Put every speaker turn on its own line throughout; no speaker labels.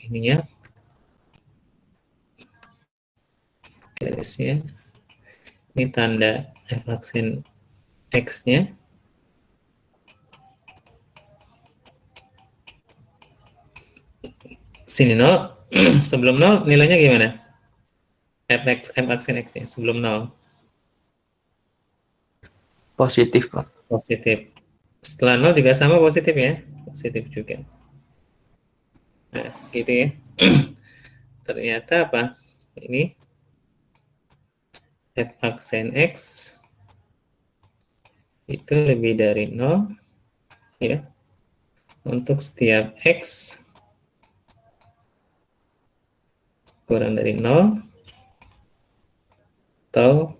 ininya, garisnya. Ini tanda f aksen x-nya. Sini 0. Sebelum 0 nilainya gimana? F aksen x-nya sebelum 0.
Positif, Pak.
Positif. Setelah 0 juga sama positif ya? Positif juga. Nah, gitu ya. Ternyata apa? Ini f aksen x itu lebih dari 0 ya. Untuk setiap x kurang dari 0 atau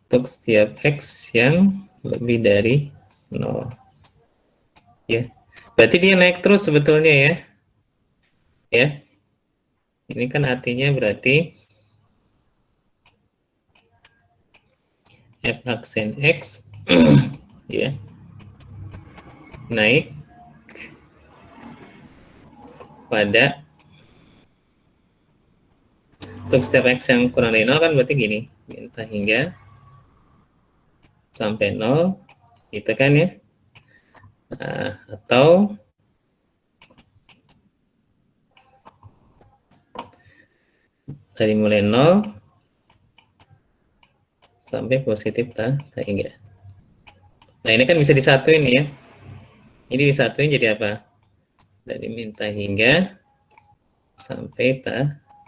untuk setiap x yang lebih dari 0 ya. Berarti dia naik terus sebetulnya ya. Ya. Ini kan artinya berarti f aksen x ya naik pada untuk setiap x yang kurang dari 0 kan berarti gini, minta hingga sampai 0 gitu kan ya. Nah, atau dari mulai 0 sampai positif hingga. Nah, ini kan bisa disatuin ya. Ini disatuin jadi apa? Dari minta hingga sampai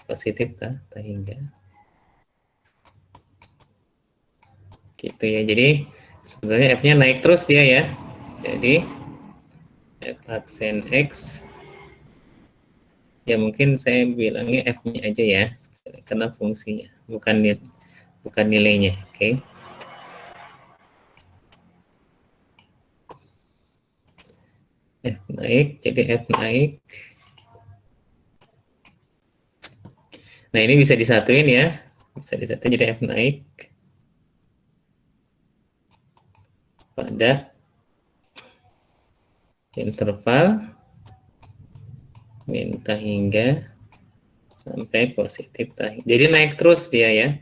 positif hingga. Gitu ya. Jadi sebenarnya f-nya naik terus dia ya. Jadi f aksen x ya mungkin saya bilangnya f-nya aja ya karena fungsinya bukan nilainya. Oke. F naik, jadi F naik. Nah, ini bisa disatuin ya. Bisa disatuin jadi F naik pada interval minta hingga sampai positif Jadi naik terus dia ya.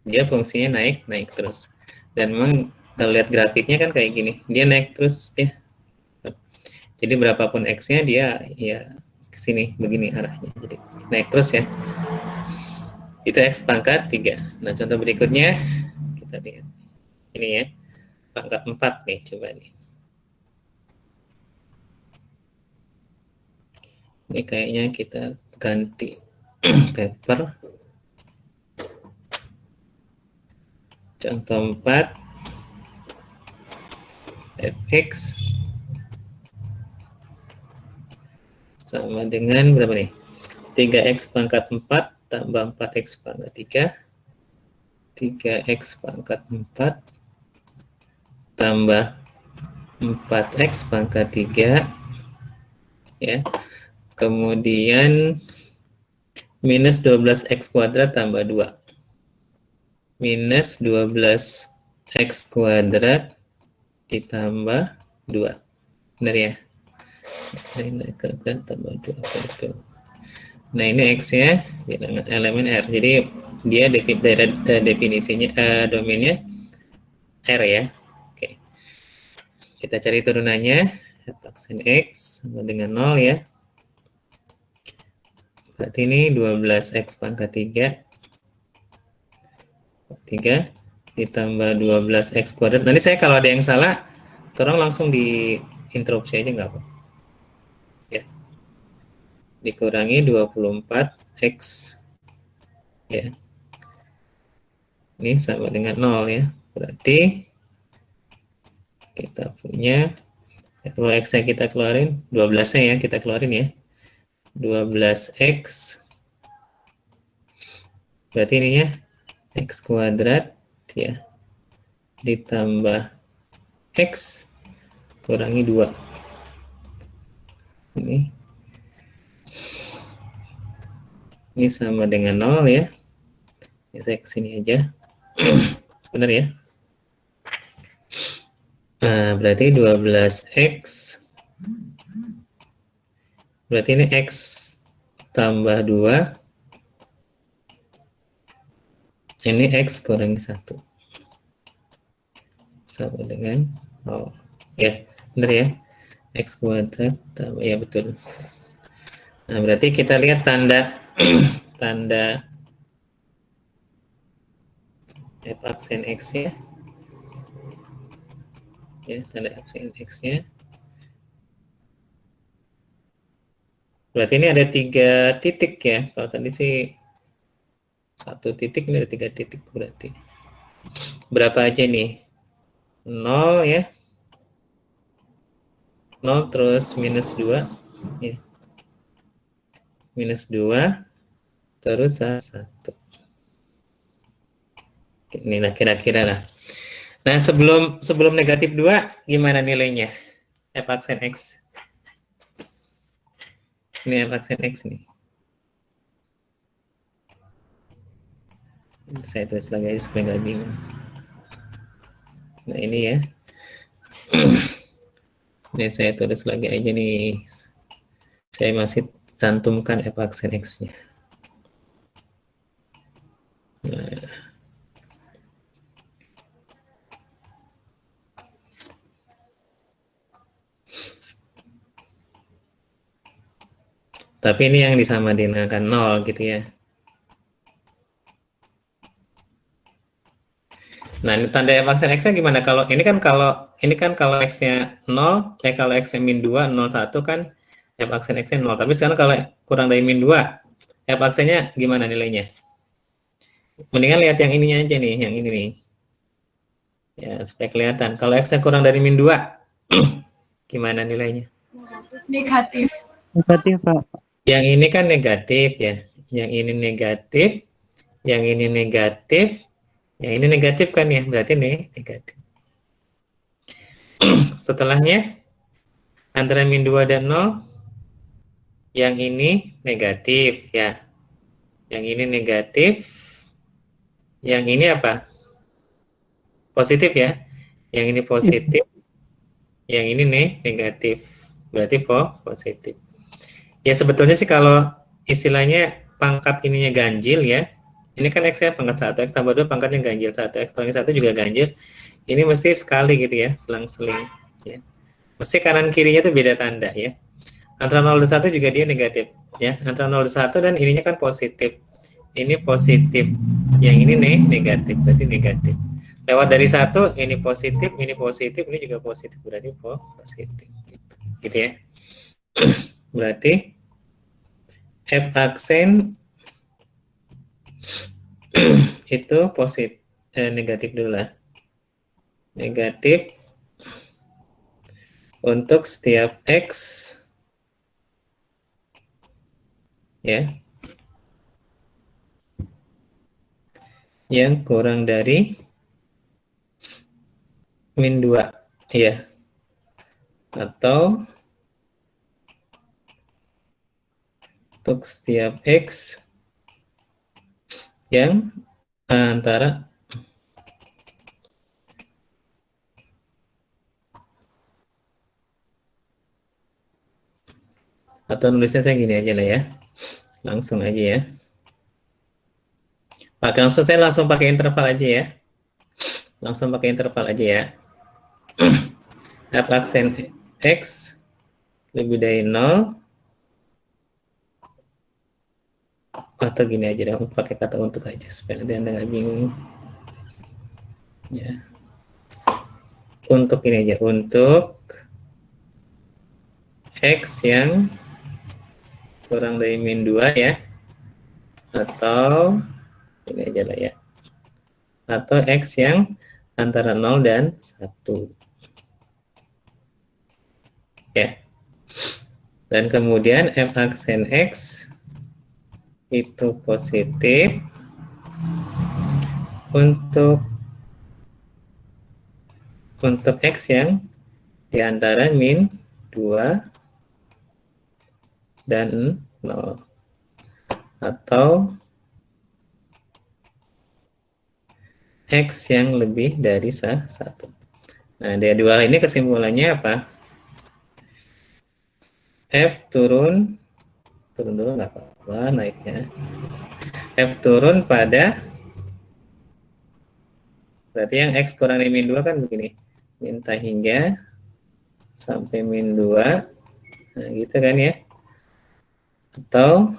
Dia fungsinya naik terus. Dan memang kalau lihat grafiknya kan kayak gini. Dia naik terus ya. Jadi berapapun X-nya dia ya ke sini begini arahnya. Jadi naik terus ya. Itu X pangkat 3. Nah, contoh berikutnya kita lihat. Ini ya. Pangkat 4 nih, coba nih. Ini kayaknya kita ganti paper. Contoh 4 fx sama dengan berapa nih? 3x pangkat 4 tambah 4x pangkat 3. 3x pangkat 4 tambah 4x pangkat 3 ya. Kemudian minus 12x kuadrat tambah 2. Minus 12x kuadrat ditambah 2. Benar ya? Tambah 2 itu. Nah, ini x-nya bilangan elemen R. Jadi dia definisinya domainnya R ya. Oke. Kita cari turunannya. F aksen x sama dengan 0 ya. Berarti ini 12x pangkat 3 ditambah 12x kuadrat. Nanti saya kalau ada yang salah, tolong langsung di interupsi aja nggak apa. Ya. Dikurangi 24x ya. Ini sama dengan 0 ya. Berarti kita punya kalau x-nya kita keluarin, 12-nya ya kita keluarin ya. 12x berarti ininya x kuadrat ya ditambah x kurangi 2. Ini sama dengan 0 ya. Ini saya kesini aja. Benar ya? Nah, berarti 12x Berarti ini X tambah 2, ini X kurangi 1. Sama dengan 0. Ya, benar ya. X kuadrat tambah, ya betul. Nah, berarti kita lihat tanda tanda f aksen X-nya. Ya, tanda aksen X-nya. Berarti ini ada 3 titik ya. Kalau tadi sih 1 titik, ini ada 3 titik berarti. Berapa aja nih? 0 ya. 0 terus minus 2 ya. Minus 2 terus 1. Ini lah kira-kira lah. Nah, sebelum negatif 2 gimana nilainya? F aksen X. Ini F aksen X nih. Saya tulis lagi aja supaya nggak bingung. Nah, ini ya. Ini saya tulis lagi aja nih. Saya masih cantumkan F aksen X-nya. Nah. Tapi ini yang disamakan 0 gitu ya. Nah, ini tanda F aksen X-nya gimana? Kalau ini kan kalau X-nya 0, kalau X-nya min 2, 0, 1 kan F aksen X-nya 0. Tapi sekarang kalau kurang dari min 2, F aksennya gimana nilainya? Mendingan lihat yang ininya aja nih, yang ini nih. Ya, supaya kelihatan. Kalau X-nya kurang dari min 2, gimana nilainya?
Negatif.
Negatif, Pak.
Yang ini kan negatif ya. Yang ini negatif, yang ini negatif, yang ini negatif kan ya. Berarti nih negatif. Setelahnya, antara min 2 dan 0, yang ini negatif ya. Yang ini negatif. Yang ini apa? Positif ya. Yang ini positif. Yang ini nih negatif. Berarti positif. Ya sebetulnya sih kalau istilahnya pangkat ininya ganjil ya. Ini kan X ya pangkat 1, X tambah 2 pangkatnya ganjil, 1, X kurangi 1 juga ganjil. Ini mesti sekali gitu ya, selang-seling ya. Mesti kanan kirinya tuh beda tanda ya. Antara 0 dan 1 juga dia negatif ya. Antara 0 dan 1 dan ininya kan positif. Ini positif. Yang ini nih negatif, berarti negatif. Lewat dari 1 ini positif, ini juga positif, berarti positif gitu ya. Berarti F aksen itu positif, negatif dulu lah. Negatif untuk setiap X ya yang kurang dari min 2 ya, atau untuk setiap X yang antara atau nulisnya saya gini aja lah ya, langsung aja ya. Langsung saya langsung pakai interval aja ya, langsung pakai interval aja ya. F aksen X lebih dari 0 atau gini aja deh, pakai kata untuk aja supaya nanti Anda nggak bingung ya. Untuk ini aja, untuk X yang kurang dari min 2 ya, atau ini aja lah ya, atau X yang antara 0 dan 1 ya. Dan kemudian F aksen X itu positif untuk X yang di antara min 2 dan 0 atau X yang lebih dari 1. Nah, dari dua ini kesimpulannya apa? F turun dulu nggak apa-apa naiknya. F turun pada, berarti yang X kurang dari min 2 kan begini. Minta hingga sampai min 2. Nah, gitu kan ya. Atau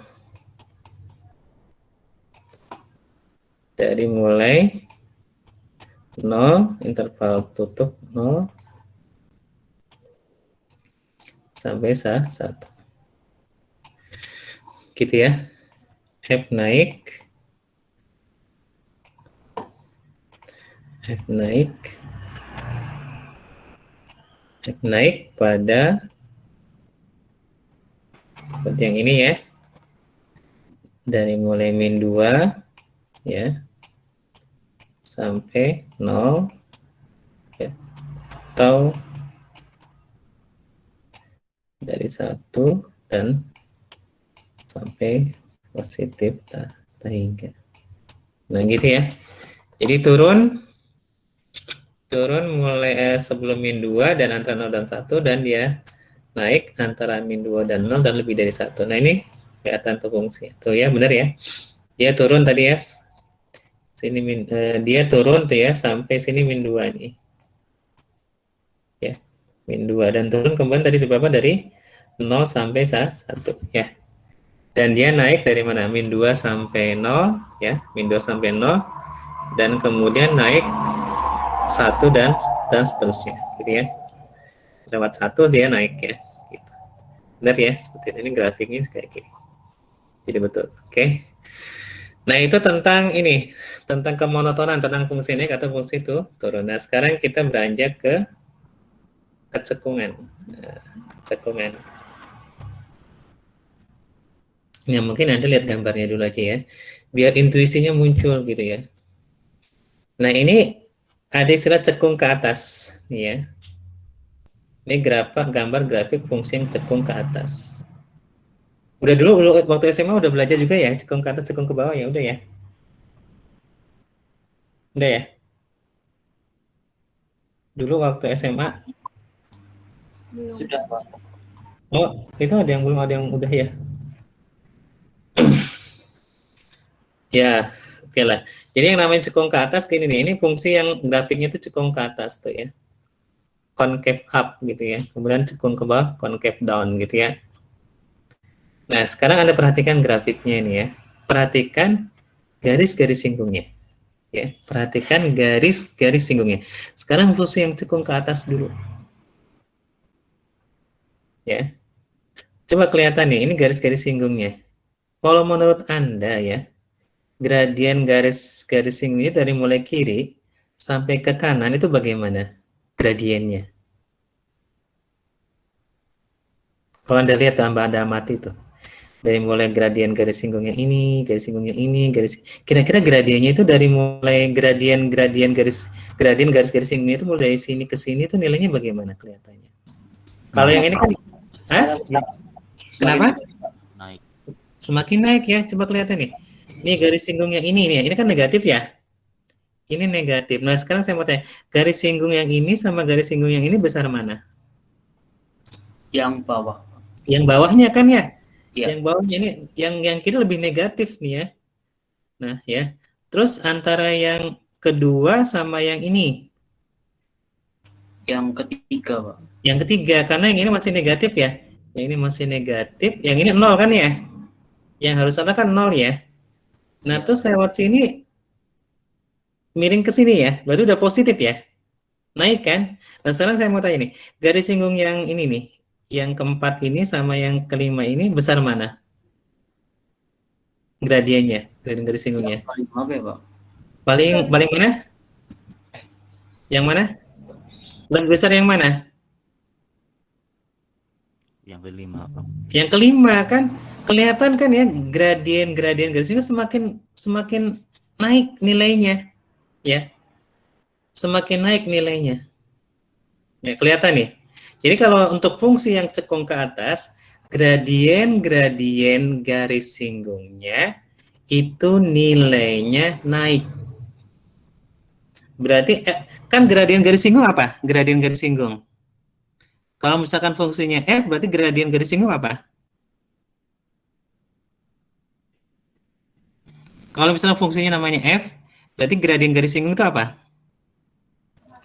dari mulai 0, interval tutup 0, sampai 1. Gitu ya. F naik. F naik. F naik pada seperti yang ini ya. Dari mulai min 2 ya sampai 0 ya. Atau dari 1 dan sampai positif hingga. Nah, gitu ya. Jadi turun mulai sebelum min 2 dan antara 0 dan 1, dan dia naik antara min 2 dan 0 dan lebih dari 1. Nah, ini kelihatan tuh fungsi. Tuh ya, benar ya. Dia turun tadi ya. Sini dia turun tuh ya sampai sini min 2 nih. Ya. Min 2 dan turun kembali tadi di berapa? Dari 0 sampai 1 ya. Dan dia naik dari mana? Min 2 sampai 0 ya, min 2 sampai 0, dan kemudian naik 1 dan seterusnya gitu ya. Lewat 1 dia naik ya gitu. Benar ya, seperti ini grafiknya kayak gini. Jadi betul. Oke. Nah, itu tentang ini, tentang kemonotonan, tentang fungsi naik atau fungsi itu turun. Nah, sekarang kita beranjak ke kecekungan. Nah, kecekungan. Ya, mungkin Anda lihat gambarnya dulu aja ya, biar intuisinya muncul gitu ya. Nah, ini ada istilah cekung ke atas, nih ya. Ini gambar grafik fungsi yang cekung ke atas. Udah dulu waktu SMA udah belajar juga ya, cekung ke atas, cekung ke bawah ya, udah ya? Udah ya? Dulu waktu SMA?
Sudah, Pak.
Oh, itu ada yang belum, ada yang udah ya? Ya, oke lah. Jadi yang namanya cekung ke atas gini nih, ini fungsi yang grafiknya itu cekung ke atas tuh ya. Concave up gitu ya. Kemudian cekung ke bawah, concave down gitu ya. Nah, sekarang Anda perhatikan grafiknya ini ya. Perhatikan garis-garis singgungnya. Ya, perhatikan garis-garis singgungnya. Sekarang fungsi yang cekung ke atas dulu. Ya. Coba kelihatan nih, ini garis-garis singgungnya. Kalau menurut Anda ya, gradien garis-garis singgungnya dari mulai kiri sampai ke kanan itu bagaimana gradiennya? Kalau Anda lihat, Anda amati itu. Dari mulai gradien garis singgungnya ini, kira-kira gradiennya itu dari mulai gradien garis-garis singgungnya itu mulai dari sini ke sini itu nilainya bagaimana kelihatannya? Kalau yang ini kan, kenapa?
Naik.
Semakin naik ya, coba kelihatan nih. Ini garis singgung yang ini nih, ini kan negatif ya. Ini negatif. Nah, sekarang saya mau tanya, garis singgung yang ini sama garis singgung yang ini besar mana?
Yang bawah.
Yang bawahnya kan ya?
Ya.
Yang bawahnya ini, yang kiri lebih negatif nih ya. Nah ya, terus antara yang kedua sama yang ini?
Yang ketiga, Pak.
Yang ketiga, karena yang ini masih negatif ya. Yang ini masih negatif, yang ini 0 kan ya? Yang harus ada kan 0 ya. Nah,
Ya.
terus lewat sini miring ke sini ya, berarti udah positif ya? Naik kan? Nah, sekarang saya mau tanya nih, garis singgung yang ini nih, yang keempat ini sama yang kelima ini besar mana gradiennya, gradien garis singgungnya?
Yang paling apa ya, Pak?
Paling paling mana? Yang mana? Lebih besar yang mana?
Yang kelima, Pak.
Yang kelima kan? Kelihatan kan ya, gradien garis singgung semakin naik nilainya, ya. Semakin naik nilainya. Ya, kelihatan nih. Jadi kalau untuk fungsi yang cekung ke atas, gradien garis singgungnya itu nilainya naik. Berarti kan gradien garis singgung apa? Gradien garis singgung. Kalau misalkan fungsinya F, berarti gradien garis singgung apa? Kalau misalnya fungsinya namanya F, berarti gradien garis singgung itu apa?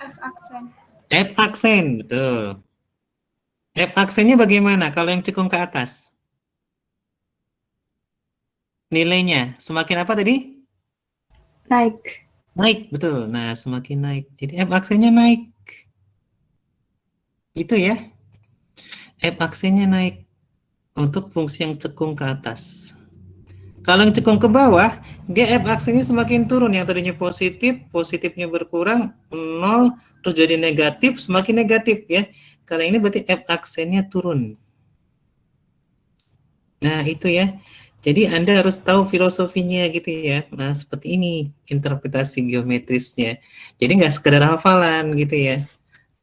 F aksen.
F aksen, betul. F aksennya bagaimana kalau yang cekung ke atas? Nilainya semakin apa tadi?
Naik.
Naik, betul. Nah, semakin naik. Jadi F aksennya naik. Itu ya. F aksennya naik untuk fungsi yang cekung ke atas. Kalau yang cekung ke bawah, dia F aksennya semakin turun. Yang tadinya positif, positifnya berkurang, 0, terus jadi negatif, semakin negatif ya. Kalau ini berarti F aksennya turun. Nah, itu ya. Jadi Anda harus tahu filosofinya gitu ya. Nah, seperti ini interpretasi geometrisnya. Jadi nggak sekedar hafalan gitu ya.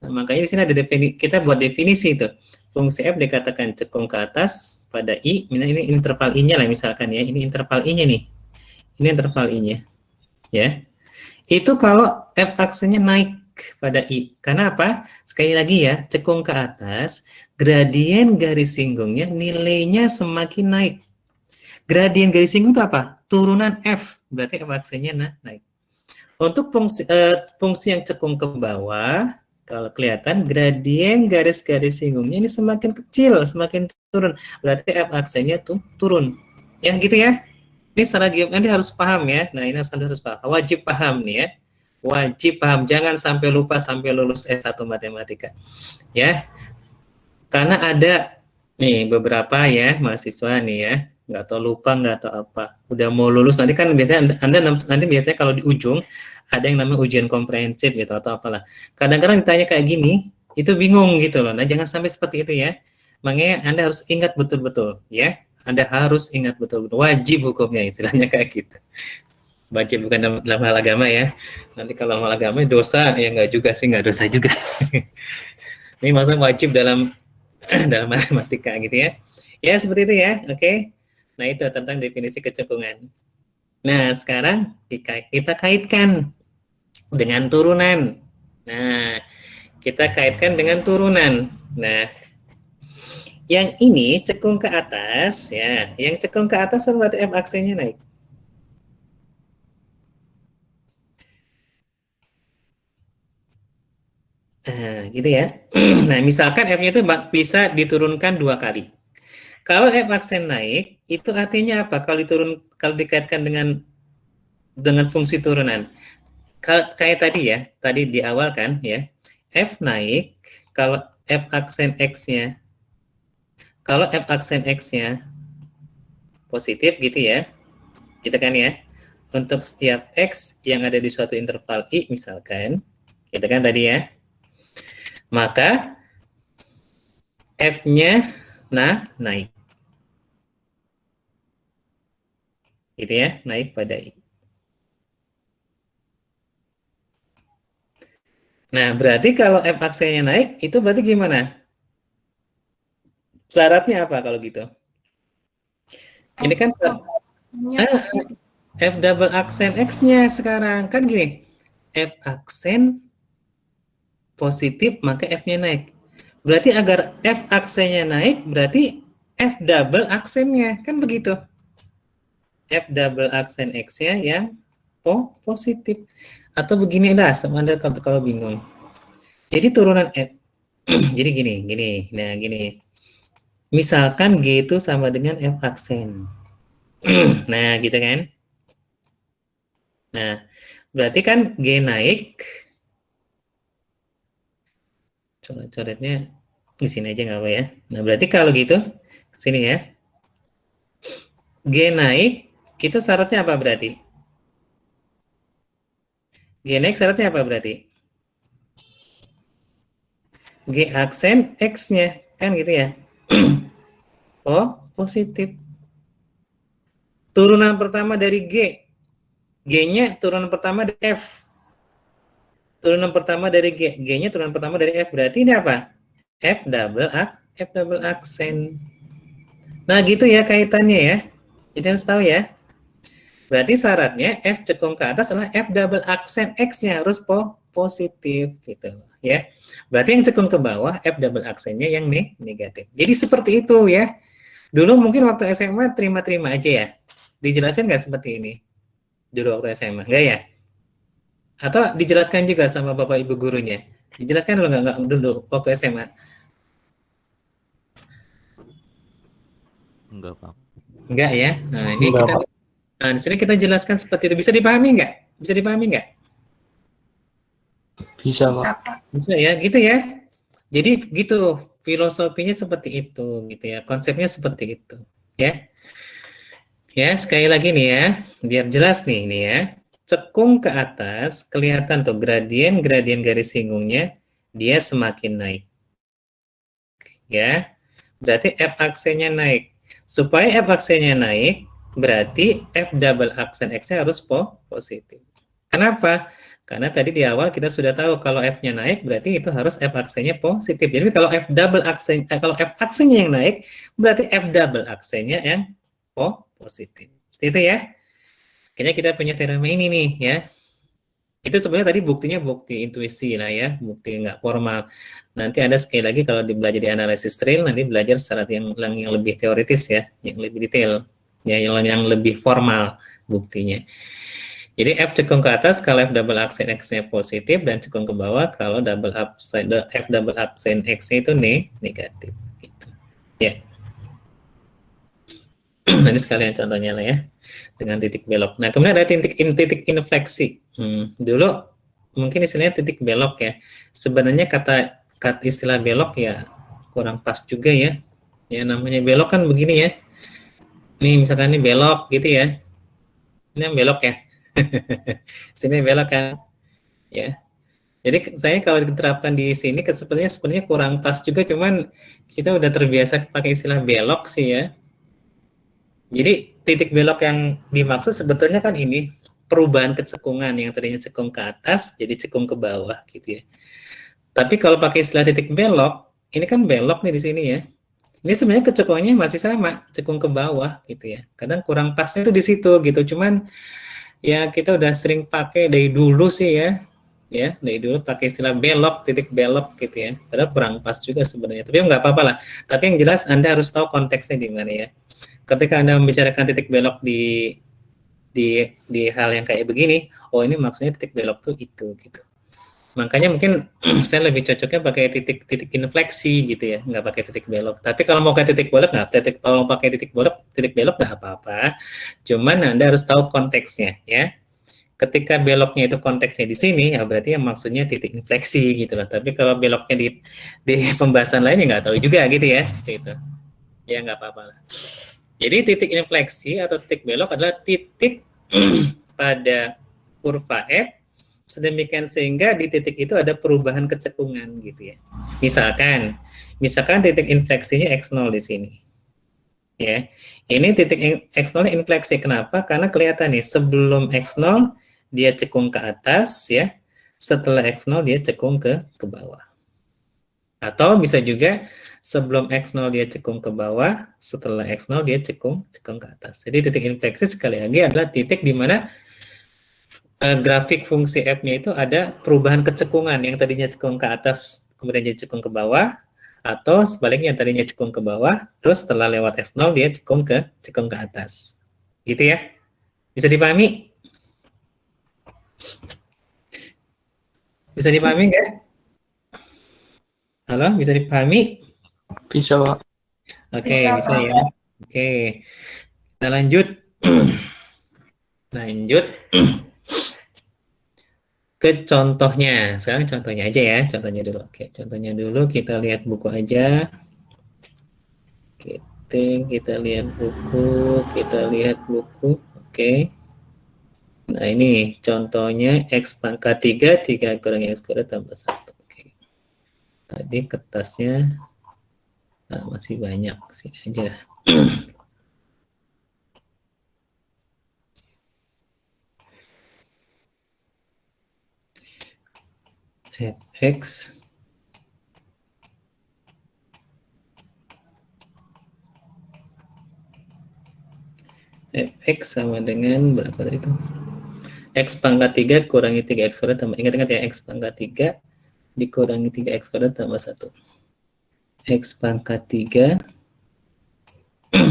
Nah, makanya di sini ada kita buat definisi itu. Fungsi F dikatakan cekung ke atas pada I. Ini interval I-nya lah misalkan ya. Ini interval I-nya nih. Ini interval I-nya. Ya. Itu kalau F aksennya naik pada I. Karena apa? Sekali lagi ya, cekung ke atas, gradien garis singgungnya nilainya semakin naik. Gradien garis singgung itu apa? Turunan F. Berarti F aksennya naik. Untuk fungsi yang cekung ke bawah, kalau kelihatan gradien garis-garis singgungnya ini semakin kecil, semakin turun. Berarti F aksennya tuh turun. Ya gitu ya. Ini secara nanti harus paham ya. Nah, ini harus paham. Wajib paham nih ya. Wajib paham. Jangan sampai lupa sampai lulus S1 matematika. Ya. Karena ada nih beberapa ya mahasiswa nih ya, nggak tahu lupa nggak tahu apa, udah mau lulus nanti kan biasanya anda nanti biasanya kalau di ujung ada yang namanya ujian komprehensif gitu atau apalah. Kadang-kadang ditanya kayak gini, itu bingung gitu loh. Nah jangan sampai seperti itu ya. Makanya Anda harus ingat betul-betul ya. Anda harus ingat betul-betul, wajib hukumnya istilahnya kayak gitu. Wajib bukan dalam hal agama ya. Nanti kalau dalam hal agama dosa ya nggak juga sih, nggak dosa juga. Ini maksudnya wajib dalam dalam matematika gitu ya. Ya seperti itu ya, oke. Nah itu tentang definisi kecekungan. Nah sekarang kita kaitkan dengan turunan. Nah kita kaitkan dengan turunan. Nah yang ini cekung ke atas ya, yang cekung ke atas berarti F aksennya naik. Nah, gitu ya. Nah, misalkan F-nya itu bisa diturunkan 2 kali. Kalau F aksen naik, itu artinya apa? Kalau dikaitkan dengan fungsi turunan. Kayak tadi ya, tadi di awal kan ya. F naik kalau F aksen X-nya. Kalau F aksen X-nya positif gitu ya. Gitu kan ya. Untuk setiap X yang ada di suatu interval I misalkan, gitu kan tadi ya. Maka F-nya naik. Gitu ya, naik pada I. Nah, berarti kalau F aksennya naik, itu berarti gimana? Syaratnya apa kalau gitu? Ini kan F double aksen X-nya sekarang. Kan gini, F aksen positif, maka F-nya naik. Berarti agar F aksennya naik, berarti F double aksennya. Kan begitu. F double aksen X-nya yang positif. Atau begini dah, sama Anda kalau bingung. Jadi turunan F. Jadi gini. Nah, gini. Misalkan G itu sama dengan F aksen. Nah, gitu kan. Nah, berarti kan G naik. Coret-coretnya di sini aja nggak apa ya. Nah, berarti kalau gitu, sini ya. G naik, itu syaratnya apa berarti? G naik syaratnya apa berarti? G aksen X-nya, kan gitu ya. Positif. Turunan pertama dari G. G-nya turunan pertama dari F. Turunan pertama dari G. G-nya turunan pertama dari F. Berarti ini apa? F double aksen. Nah, gitu ya kaitannya ya. Jadi harus tahu ya. Berarti syaratnya F cekung ke atas adalah F double aksen X-nya harus positif gitu. ya. Berarti yang cekung ke bawah F double aksennya yang negatif. Jadi seperti itu ya. Dulu mungkin waktu SMA terima-terima aja ya. Dijelasin nggak seperti ini? Dulu waktu SMA, enggak ya? Atau dijelaskan juga sama Bapak Ibu gurunya? Dijelaskan dulu nggak dulu waktu SMA?
Enggak, Pak.
Enggak ya? Nah, ini
Enggak,
kita
Pak.
Nah, di sini kita jelaskan seperti itu. Bisa dipahami nggak? Bisa dipahami nggak?
Bisa,
Bisa,
Pak.
Pak.
Bisa ya, gitu ya. Jadi gitu, filosofinya seperti itu, gitu ya. Konsepnya seperti itu, ya. Ya, sekali lagi nih ya, biar jelas nih ya. Cekung ke atas, kelihatan tuh gradien garis singgungnya, dia semakin naik. Ya, berarti F aksennya naik. Supaya F aksennya naik, berarti F double aksen X-nya harus positif. Kenapa? Karena tadi di awal kita sudah tahu kalau F-nya naik, berarti itu harus F aksennya positif. Jadi kalau F double aksen, kalau F aksennya yang naik, berarti F double aksennya yang positif. Seperti itu ya. Kayaknya kita punya teorema ini nih ya. Itu sebenarnya tadi buktinya bukti intuisi lah ya, bukti nggak formal. Nanti ada sekali lagi kalau belajar di analisis trail, nanti belajar secara yang lebih teoritis ya, yang lebih detail, ya yang lebih formal buktinya. Jadi F cekung ke atas kalau F double aksen X-nya positif, dan cekung ke bawah kalau F double aksen X-nya itu negatif. Gitu. Ya. Nanti sekalian contohnya lah ya, dengan titik belok. Nah, kemudian ada titik infleksi. Dulu mungkin istilahnya titik belok ya. Sebenarnya kata istilah belok ya kurang pas juga ya. Ya namanya belok kan begini ya. Nih misalkan ini belok gitu ya. Ini yang belok ya. Sini belok kan. Ya. Jadi saya kalau diterapkan di sini sebenarnya kurang pas juga, cuman kita udah terbiasa pakai istilah belok sih ya. Jadi titik belok yang dimaksud sebetulnya kan ini perubahan kecekungan yang tadinya cekung ke atas jadi cekung ke bawah gitu ya. Tapi kalau pakai istilah titik belok, ini kan belok nih di sini ya. Ini sebenarnya kecekungannya masih sama, cekung ke bawah gitu ya. Kadang kurang pasnya itu di situ gitu. Cuman ya kita udah sering pakai dari dulu sih ya. Ya, dari dulu pakai istilah belok, titik belok gitu ya. Padahal kurang pas juga sebenarnya. Tapi nggak apa-apa lah. Tapi yang jelas Anda harus tahu konteksnya di mana ya. Ketika Anda membicarakan titik belok di hal yang kayak begini, oh ini maksudnya titik belok tuh itu gitu. Makanya mungkin saya lebih cocoknya pakai titik infleksi gitu ya, nggak pakai titik belok. Tapi kalau mau pakai titik belok kalau pakai titik belok nggak apa-apa. Cuman Anda harus tahu konteksnya ya. Ketika beloknya itu konteksnya di sini, ya berarti yang maksudnya titik infleksi gitu lah. Tapi kalau beloknya di pembahasan lainnya nggak tahu juga gitu ya, seperti itu. Ya nggak apa-apa lah. Jadi titik infleksi atau titik belok adalah titik pada kurva F sedemikian sehingga di titik itu ada perubahan kecekungan gitu ya. Misalkan titik infleksinya X0 di sini. Ya. Ini titik X0 infleksi. Kenapa? Karena kelihatan nih sebelum X0 dia cekung ke atas ya. Setelah X0 dia cekung ke bawah. Atau bisa juga sebelum X0 dia cekung ke bawah, setelah X0 dia cekung ke atas. Jadi titik infleksi sekali lagi adalah titik di mana grafik fungsi F-nya itu ada perubahan kecekungan yang tadinya cekung ke atas kemudian jadi cekung ke bawah, atau sebaliknya yang tadinya cekung ke bawah terus setelah lewat X0 dia cekung ke atas. Gitu ya. Bisa dipahami? Bisa dipahami nggak? Halo, bisa dipahami?
Bisa, Pak.
Oke,
Bisa,
bisa
Pak.
ya. Oke. Kita lanjut. Lanjut ke contohnya. Sekarang contohnya aja ya, contohnya dulu. Oke, contohnya dulu kita lihat buku aja. Kita lihat buku. Oke. Nah, ini contohnya X pangkat 3 kurang X kuadrat tambah 1. Oke. Tadi kertasnya masih banyak sih aja. Fx sama dengan berapa tadi itu? X pangkat 3 kurangi 3X kuadrat tambah, ingat-ingat ya, X pangkat 3 dikurangi 3x kuadrat tambah 1. X pangkat 3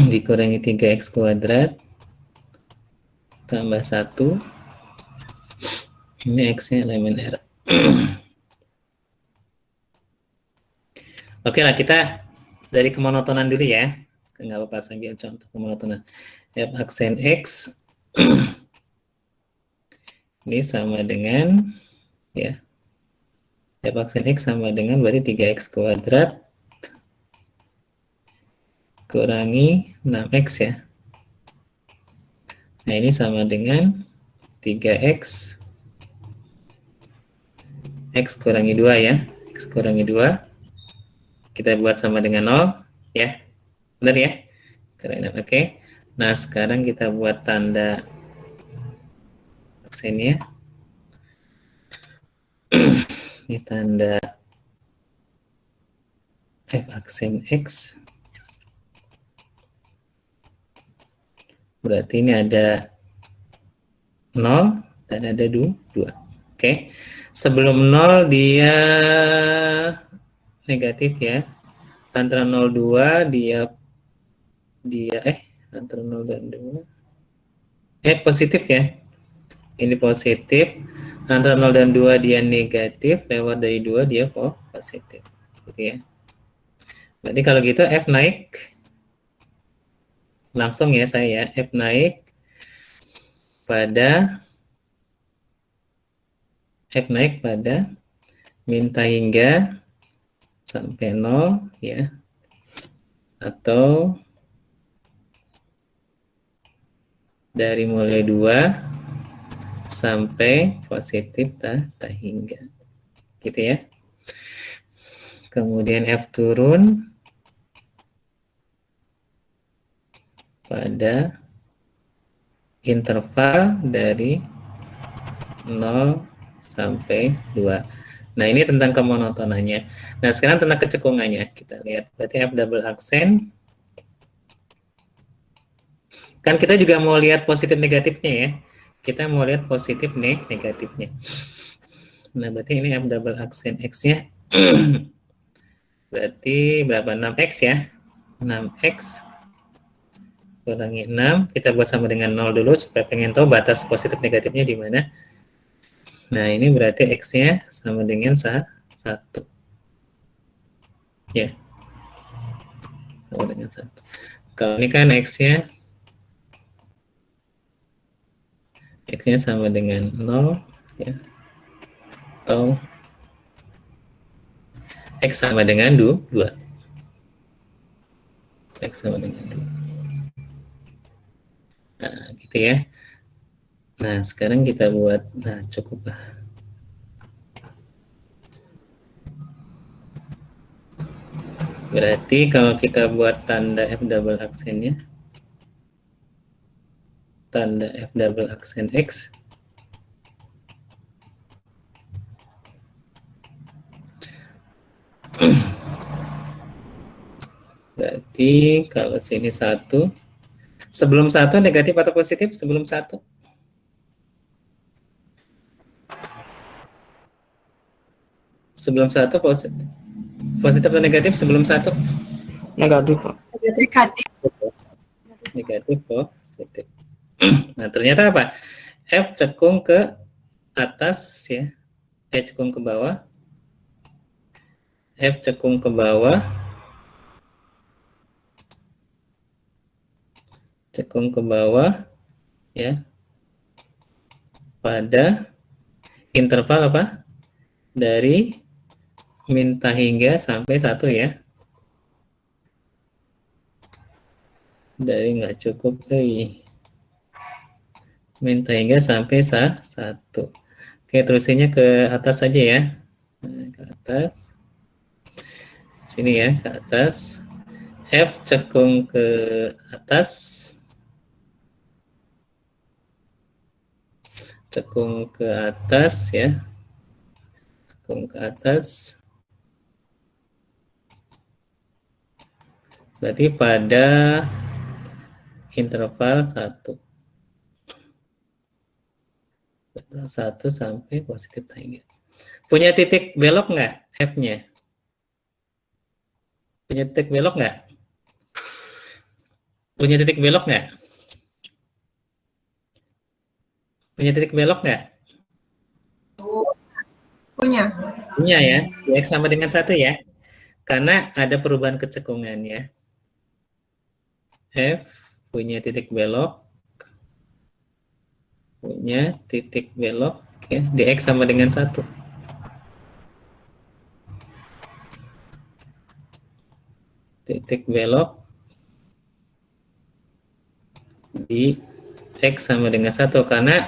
dikurangi 3x kuadrat tambah 1. Ini x-nya elemen R. Oke lah, kita dari kemonotonan dulu ya. Nggak apa-apa, sambil contoh kemonotonan. F aksen X ini sama dengan, ya, F aksen X sama dengan berarti 3x kuadrat kurangi 6x ya. Nah, ini sama dengan 3x x kurangi 2 ya. X kurangi 2 kita buat sama dengan 0 ya. Benar ya? Keren, oke. Nah, sekarang kita buat tanda aksennya. Ini tanda F aksen X. Berarti ini ada 0 dan ada 2. Oke. Sebelum 0 dia negatif ya. Antara 0 2 dia antara 0 dan 2 positif ya. Ini positif. Antara 0 dan 2 dia negatif, lewat dari 2 dia positif. Gitu ya. Berarti kalau gitu F naik langsung ya saya, F naik pada minta hingga sampai 0 ya, atau dari mulai 2 sampai positif tak hingga, gitu ya. Kemudian F turun pada interval dari 0 sampai 2. Nah, ini tentang kemonotonannya. Nah, sekarang tentang kecekungannya. Kita lihat. Berarti F double aksen. Kan kita juga mau lihat positif negatifnya ya. Kita mau lihat positif negatifnya. Nah, berarti ini F double aksen X-nya. Berarti berapa? 6X ya. 6X kurangi 6. Kita buat sama dengan 0 dulu supaya pengen tahu batas positif negatifnya di mana. Nah, ini berarti X-nya sama dengan 1. Ya. Sama dengan 1. Kalau ini kan X-nya sama dengan 0 ya. Atau X sama dengan 2. X sama dengan 2. Nah, gitu ya. Nah, sekarang kita buat, nah cukuplah. Berarti kalau kita buat tanda F double aksennya, tanda F double aksen X, berarti kalau sini 1, sebelum 1 negatif atau positif? Sebelum 1. Sebelum 1 positif. Positif atau negatif sebelum 1?
Negatif, Pak.
Negatif.
Negatif positif. Nah, ternyata apa? F cekung ke atas ya. Cekung ke bawah. F cekung ke bawah. Cekung ke bawah ya. Pada interval apa? Dari minta hingga sampai 1 ya. Dari nggak cukup, minta hingga sampai 1. Oke, terusinnya ke atas saja ya. Nah, ke atas. Sini ya, ke atas. F cekung ke atas. Cekung ke atas ya. Cekung ke atas. Berarti pada interval 1. 1 sampai positif hingga. Punya titik belok nggak F-nya? Punya titik belok nggak? Punya titik belok nggak? Punya titik belok nggak?
Punya.
Punya ya. Di X sama dengan 1 ya. Karena ada perubahan kecekungan ya. F punya titik belok. Punya titik belok ya, di X sama dengan 1. Titik belok di X sama dengan 1 karena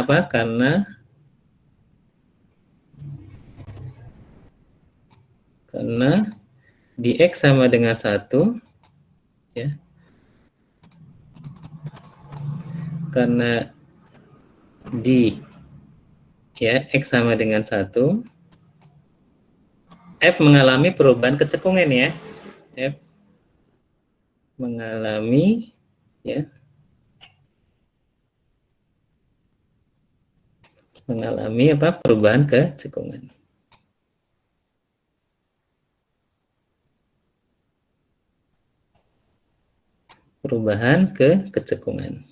apa? Karena di X sama dengan 1 ya. Karena di ya X sama dengan 1, F mengalami perubahan kecekungan ya. F mengalami ya, mengalami apa? Perubahan kecekungan. Perubahan kecekungan.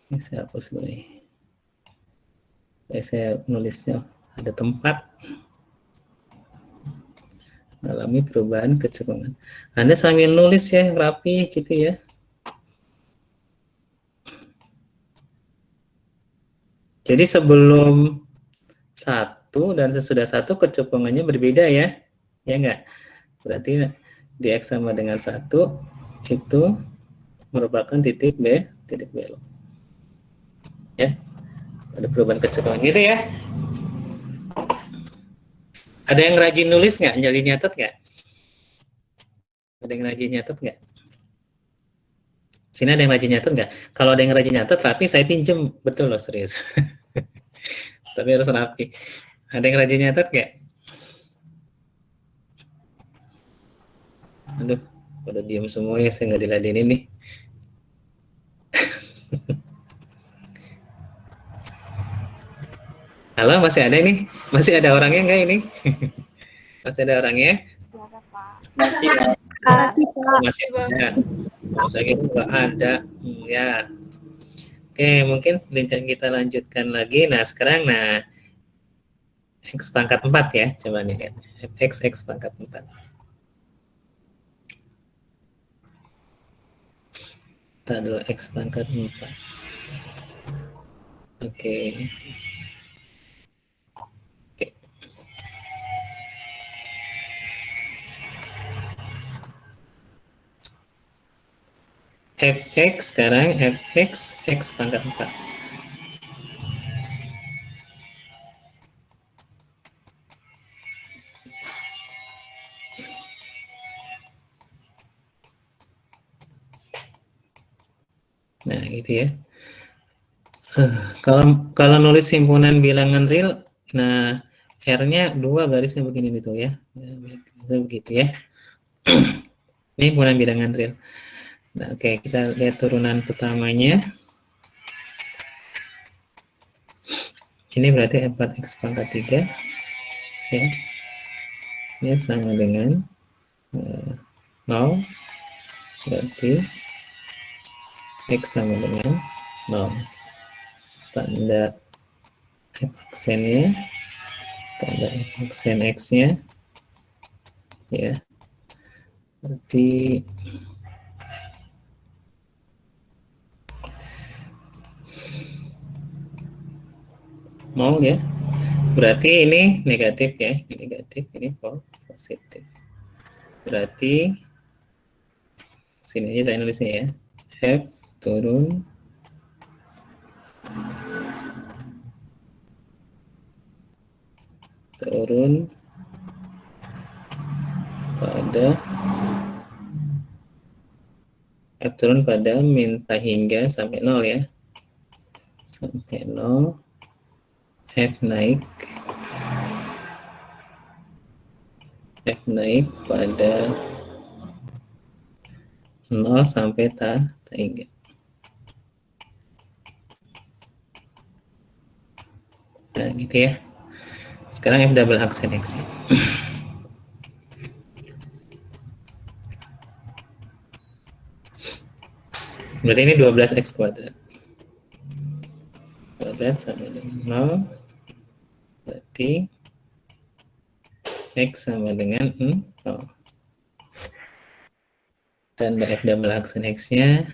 Ini saya hapus dulu nih. Saya nulisnya ada tempat mengalami perubahan kecekungan. Anda sambil nulis ya rapi gitu ya. Jadi sebelum 1 dan sesudah 1 kecekungannya berbeda ya. Ya enggak? Berarti di X sama dengan 1 itu merupakan titik belok. Ya. Ada perubahan kecekungan gitu ya. Ada yang rajin nulis nggak? Jadi nyatet nggak? Ada yang rajin nyatet nggak? Sini ada yang rajin nyatet nggak? Kalau ada yang rajin nyatet rapi, saya pinjem. Betul loh, serius. Tapi harus rapi. Ada yang rajin nyatet nggak? Aduh, pada diam semua ya, saya nggak diladenin nih. Halo, masih ada nih? Masih ada orangnya nggak ini? Masih ada orangnya?
Masih
Masih ada. Saya kira nggak ada. Ya. Oke, mungkin kita lanjutkan lagi. Nah, sekarang X pangkat 4 ya. Coba nih lihat. X pangkat 4. Kita dulu X pangkat 4. Oke. Fx sekarang Fx X pangkat 4. Nah, gitu ya. Kalau nulis himpunan bilangan real, nah R-nya 2 garisnya begini gitu ya. Begitu ya. Ini himpunan bilangan real. Nah, oke, kita lihat turunan pertamanya. Ini berarti 4x pangkat 3 ya. Ini sama dengan 0, berarti x sama dengan 0. Tanda F aksennya, tanda F aksen x-nya ya, berarti mau ya, berarti ini negatif ya, ini negatif, ini positif. Berarti sini aja saya nulisnya ya, F turun pada F turun pada minta hingga sampai 0 ya, sampai 0. F naik pada 0 sampai hingga. Nah, gitu ya. Sekarang F double aksen X. Berarti ini 12X kuadrat. Kuadrat sama dengan 0. Berarti X sama dengan 0. Tanda F double aksen X-nya.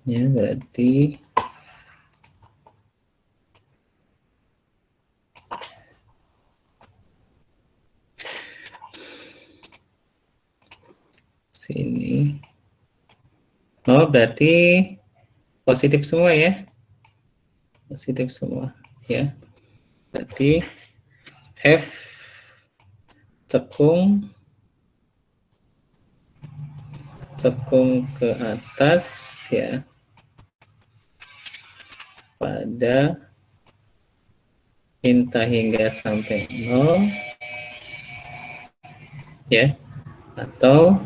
Ya, berarti sini. Oh, berarti positif semua ya. Positif semua ya. Berarti F cekung ke atas ya pada minta hingga sampai 0 ya, atau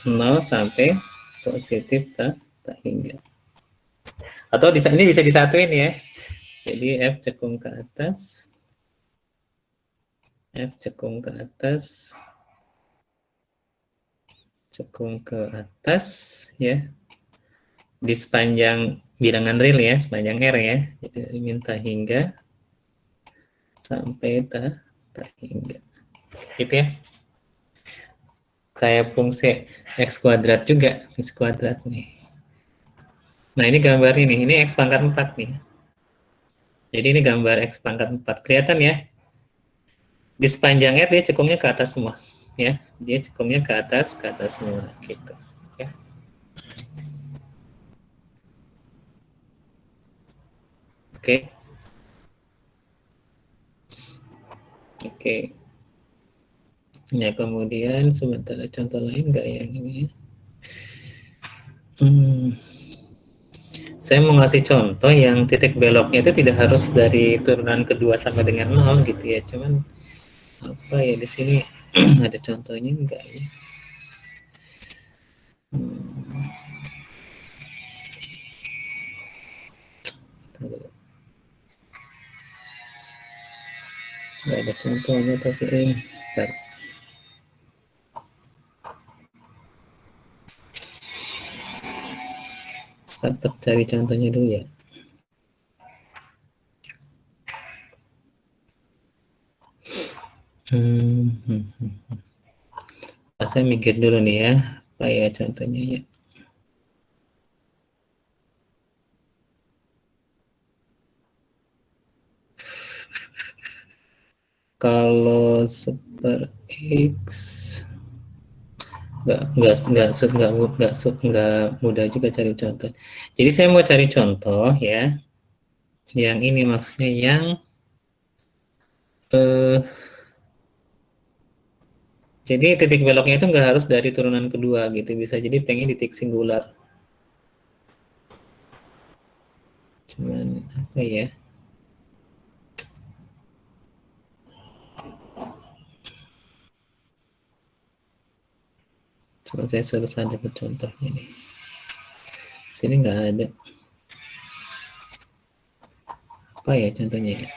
0 sampai positif tak hingga. Atau ini bisa disatuin ya. Jadi F cekung ke atas, F cekung ke atas, cekung ke atas ya, di sepanjang bilangan real ya, sepanjang R ya. Jadi minta hingga sampai tak hingga. Gitu ya. Kayak fungsi X kuadrat juga, X kuadrat nih. Nah, ini gambar ini X pangkat 4 nih. Jadi ini gambar X pangkat 4. Kelihatan ya? Di sepanjang R dia cekungnya ke atas semua. Ya, dia cekungnya ke atas semua. Gitu. Ya. Oke. Oke. Ya, kemudian sebentar, contoh lain nggak yang ini ya? Saya mau ngasih contoh yang titik beloknya itu tidak harus dari turunan kedua sama dengan 0 gitu ya. Cuman apa ya di sini ada contohnya enggak ya? Enggak ada contohnya tapi ini. Bentar. Saya tetap cari contohnya dulu ya. Saya mikir dulu nih ya, apa ya contohnya ya. Kalau super X nggak mudah juga cari contoh. Jadi saya mau cari contoh ya, yang ini maksudnya yang jadi titik beloknya itu nggak harus dari turunan kedua gitu, bisa jadi pengen di titik singular. Cuman apa ya? Coba saya suruh dapat contohnya nih. Sini nggak ada. Apa ya contohnya ya?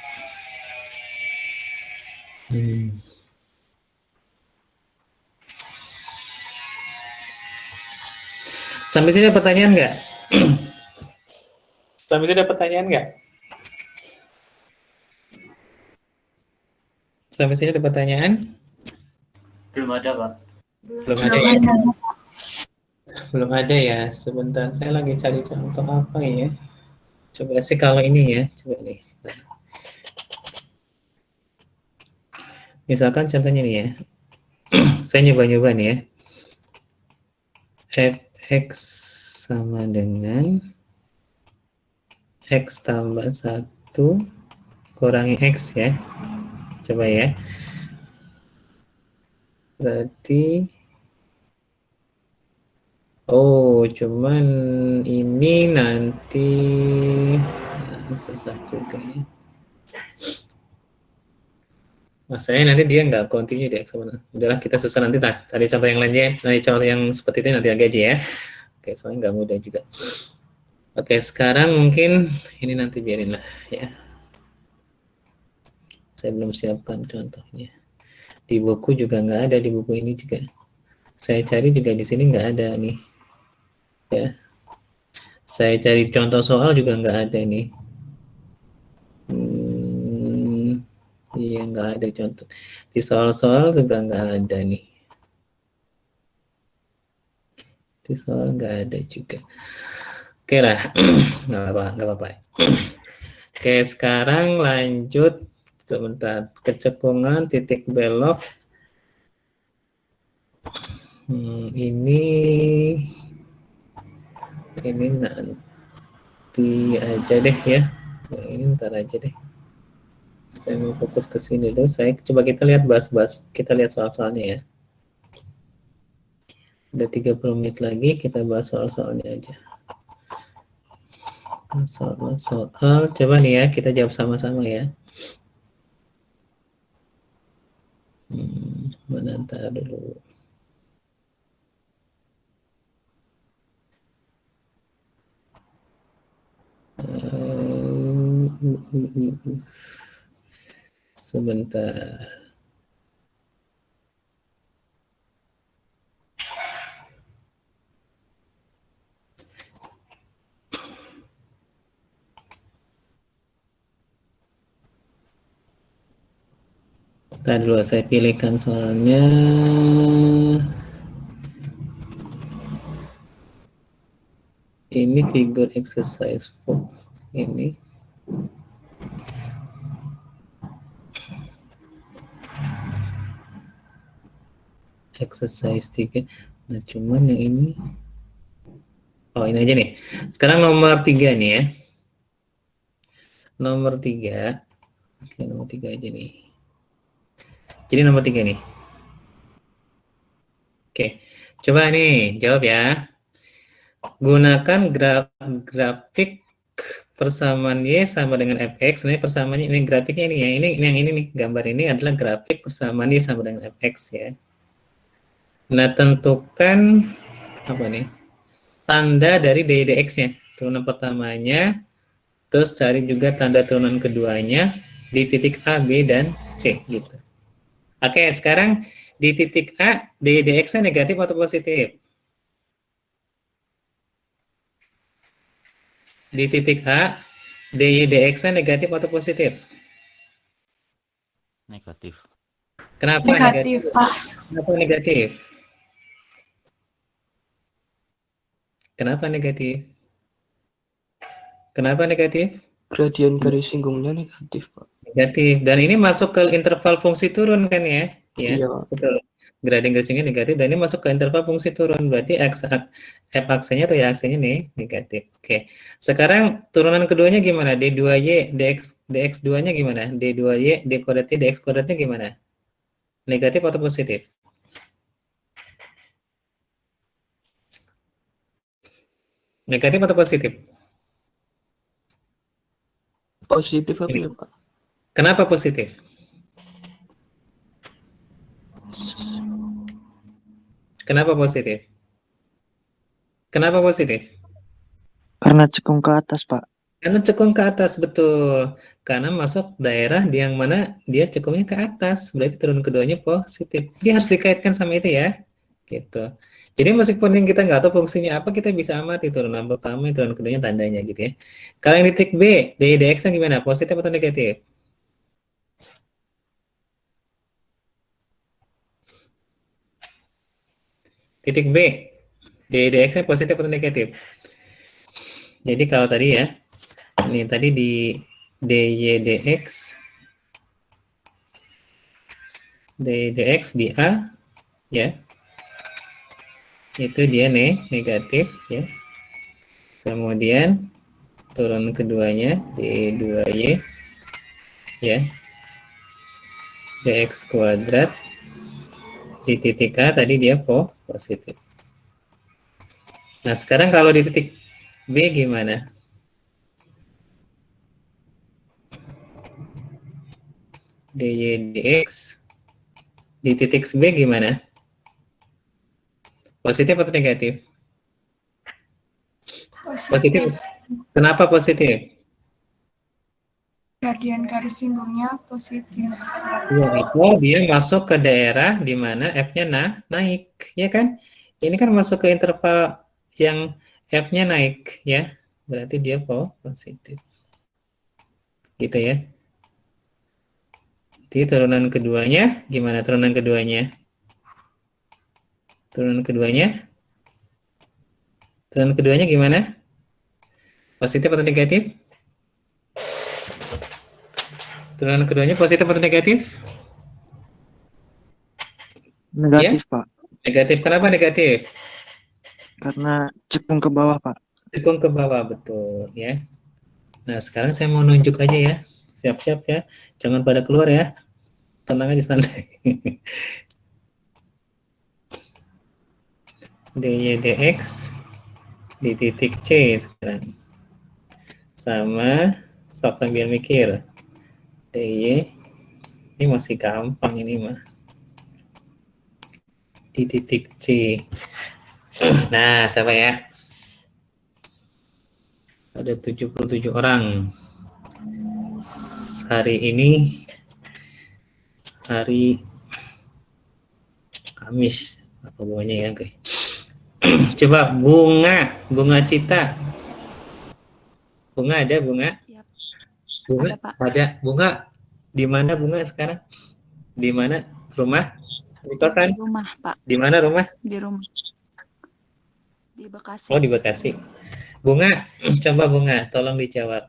Sampai sini ada pertanyaan nggak? Sampai sini ada pertanyaan nggak? Sampai sini ada pertanyaan?
Belum ada, Pak.
Belum ada ya? Belum ada ya. Sebentar, saya lagi cari contoh apa ya. Coba sih kalau ini ya. Coba nih. Misalkan contohnya nih ya. Saya nyoba-nyoba nih ya. Fx sama dengan X tambah 1 kurangi X ya. Coba ya. Berarti cuman ini nanti susah juga ya. Masalahnya nanti dia nggak continue di X1. Udahlah kita susah nanti lah. Cari contoh yang lainnya. Cari contoh yang seperti itu nanti gaji ya. Oke, soalnya nggak mudah juga. Oke, sekarang mungkin ini nanti biarin lah ya. Saya belum siapkan contohnya. Di buku juga nggak ada, di buku ini juga. Saya cari juga di sini nggak ada nih. Ya. Saya cari contoh soal juga nggak ada nih. Iya nggak ada contoh. Di soal-soal juga nggak ada nih. Di soal nggak ada juga. Oke lah, nggak apa-apa. Oke, sekarang lanjut sebentar. Kecekungan titik belok. Ini nanti aja deh ya. Ini ntar aja deh. Saya mau fokus ke sini dulu. Saya coba kita lihat bahas-bahas. Kita lihat soal-soalnya ya. Udah 30 menit lagi, kita bahas soal-soalnya aja. Soal, coba nih ya, kita jawab sama-sama ya. Mana ntar dulu. Sebentar. Tadi dulu saya pilihkan soalnya. Ini figure exercise 4. Ini. Exercise 3. Nah, cuman yang ini. Oh, ini aja nih. Sekarang nomor 3 nih ya. Nomor 3. Oke, nomor 3 aja nih. Jadi nomor 3 nih. Oke. Coba nih, jawab ya. Gunakan grafik persamaan Y sama dengan fx. Ini persamaannya, ini grafiknya ini ya. Ini yang ini nih. Gambar ini adalah grafik persamaan Y sama dengan fx ya. Nah, tentukan apa nih? Tanda dari dx-nya. Turunan pertamanya, terus cari juga tanda turunan keduanya di titik A, B, dan C gitu. Oke, sekarang di titik A, dx-nya negatif atau positif? Di titik A, dx-nya negatif atau positif?
Negatif.
Kenapa
Negatif,
negatif?
Pak.
Kenapa negatif? Kenapa negatif? Kenapa negatif?
Gradien garis singgungnya negatif, Pak.
Negatif. Dan ini masuk ke interval fungsi turun kan ya? Ya,
Iya.
betul. Gradien garisnya negatif dan ini masuk ke interval fungsi turun. Berarti f aksenya atau y aksenya nih negatif. Oke. Sekarang turunan keduanya gimana? D2y, dx2-nya gimana? D2y, d kuadratnya, dx kuadratnya gimana? Negatif atau positif? Negatif atau positif?
Positif apa ya, Pak?
Kenapa positif? Kenapa positif? Kenapa positif?
Karena cekung ke atas, Pak.
Karena cekung ke atas, betul. Karena masuk daerah di yang mana dia cekungnya ke atas, berarti turun keduanya positif. Dia harus dikaitkan sama itu ya, gitu. Jadi meskipun yang kita nggak tahu fungsinya apa, kita bisa amati turunan pertama, turunan keduanya tandanya gitu ya. Kalau yang titik B, dx-nya gimana? Positif atau negatif? Titik B, dx-nya positif atau negatif? Jadi kalau tadi ya, ini tadi di dy dx di A ya, itu dia negatif ya. Kemudian turun keduanya d2y ya, dx kuadrat di titik A tadi dia positif. Nah sekarang kalau di titik B gimana? dy dx di titik B gimana? Positif atau negatif? Positif. Kenapa positif?
Gradian garis singgungnya positif.
Ya, itu dia masuk ke daerah di mana F-nya naik, ya kan? Ini kan masuk ke interval yang F-nya naik, ya. Berarti dia positif. Gitu ya. Jadi turunan keduanya, gimana turunan keduanya? Turunan keduanya? Turunan keduanya gimana? Positif atau negatif? Turunan keduanya positif atau negatif?
Negatif, Pak.
Negatif. Kenapa negatif?
Karena cekung ke bawah, Pak.
Cekung ke bawah, betul ya. Nah, sekarang saya mau nunjuk aja ya. Siap-siap ya. Jangan pada keluar ya. Tenang aja santai. dy dx di titik C sekarang. Sama, stop sambil mikir. dy, ini masih gampang ini mah. Di titik C. Nah, siapa ya? Ada 77 orang. Hari ini hari Kamis apa bawahnya ya, oke. Coba bunga Cita. Bunga ada bunga?
Siap.
Bunga
Ada, Pak.
ada bunga. Di mana bunga sekarang? Di mana rumah? Di kosan?
Di rumah, Pak.
Di mana rumah?
Di rumah. Di Bekasi.
Oh, di Bekasi. Bunga, coba bunga, tolong dijawab.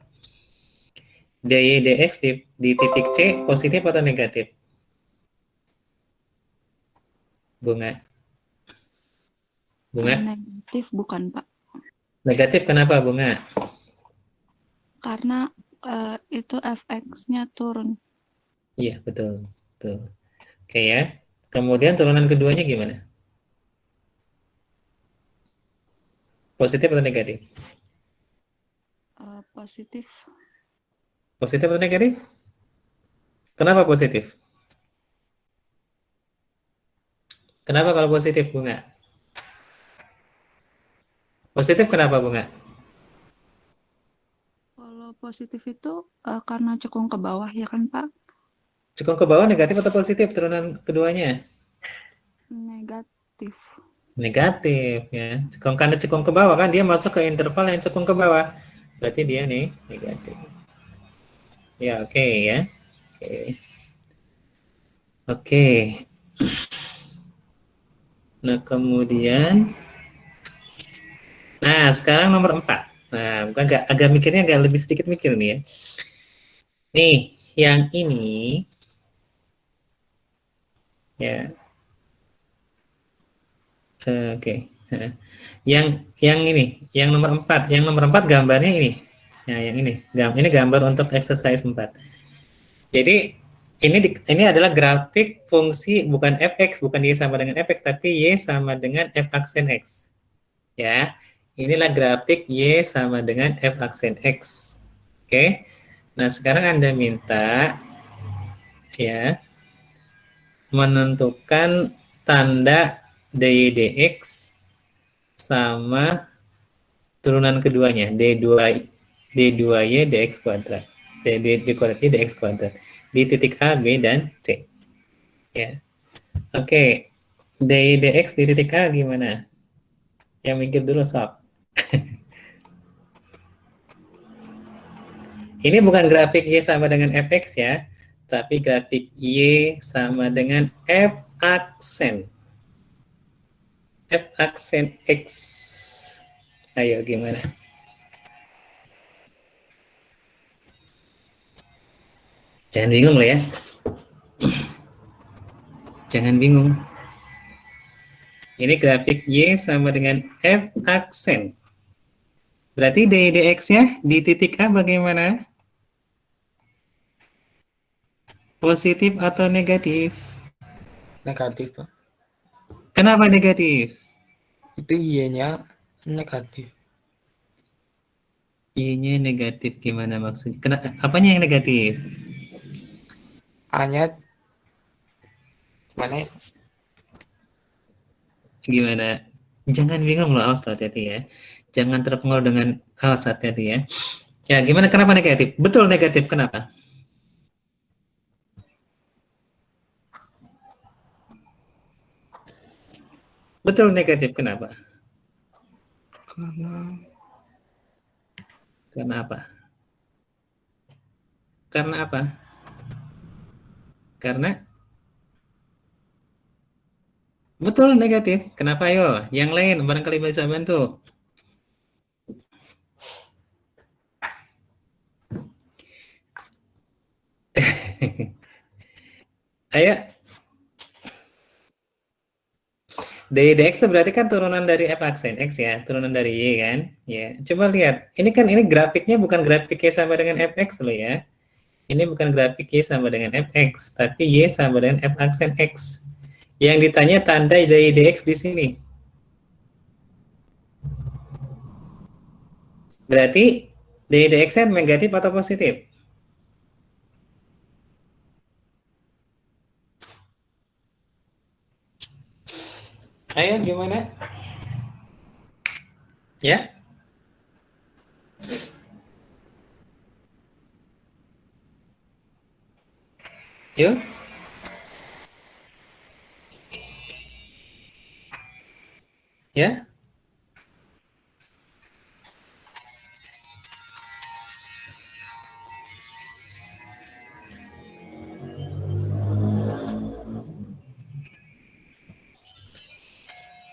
dy dx di titik C positif atau negatif? Bunga. Bunga.
Negatif bukan, Pak.
Negatif kenapa bunga?
Karena itu fx-nya turun.
Iya, betul. Betul. Oke ya. Kemudian turunan keduanya gimana? Positif atau negatif?
Positif.
Positif atau negatif? Kenapa positif? Kenapa kalau positif bunga? Positif kenapa bunga?
Kalau positif itu karena cekung ke bawah, ya kan, Pak?
Cekung ke bawah negatif atau positif turunan keduanya?
Negatif.
Negatif ya. Karena cekung ke bawah kan dia masuk ke interval yang cekung ke bawah. Berarti dia nih negatif. Ya, oke ya. Oke. Oke. Nah, kemudian sekarang nomor 4. Nah, agak mikirnya agak lebih sedikit mikir nih ya. Nih, yang ini ya. Oke. Yang ini, yang nomor 4. Yang nomor 4 gambarnya ini. Nah, yang ini. Ini gambar untuk exercise 4. Jadi ini adalah grafik fungsi bukan fx, bukan y sama dengan fx, tapi y sama dengan f aksen x. Ya. Inilah grafik y sama dengan f aksen x. Oke. Nah, sekarang Anda minta ya menentukan tanda dy dx sama turunan keduanya d2y dx kuadrat d kuadrat y dx kuadrat di titik A, B, dan C. Ya. Oke. dy dx di titik A gimana? Yang mikir dulu sob. Ini bukan grafik y sama dengan fx ya, tapi grafik y sama dengan f aksen. F aksen x. Ayo gimana? Jangan bingung loh ya. Jangan bingung. Ini grafik y sama dengan f aksen. Berarti dy dx-nya di titik A bagaimana? Positif atau negatif?
Negatif, Pak.
Kenapa negatif?
Itu Y-nya negatif.
Y-nya negatif gimana maksudnya? Apanya yang negatif?
A-nya mana ya?
Gimana? Jangan bingung loh, awas hati-hati ya. Jangan terpengaruh dengan awas hati-hati ya. Ya, gimana kenapa negatif? Betul negatif, kenapa? Betul negatif, kenapa? Karena apa? Karena apa? Karena betul negatif. Kenapa yo? Yang lain barangkali bisa bantu. Ayo. DX itu berarti kan turunan dari F aksen X ya, turunan dari Y kan? Ya, coba lihat. Ini kan ini grafiknya bukan grafik Y sama dengan Fx loh ya. Ini bukan grafik Y sama dengan Fx, tapi Y sama dengan F aksen X. Yang ditanya tanda dari DX di sini. Berarti dari DX-nya negatif atau positif? Ayo gimana? Ya? Yuk. Ya?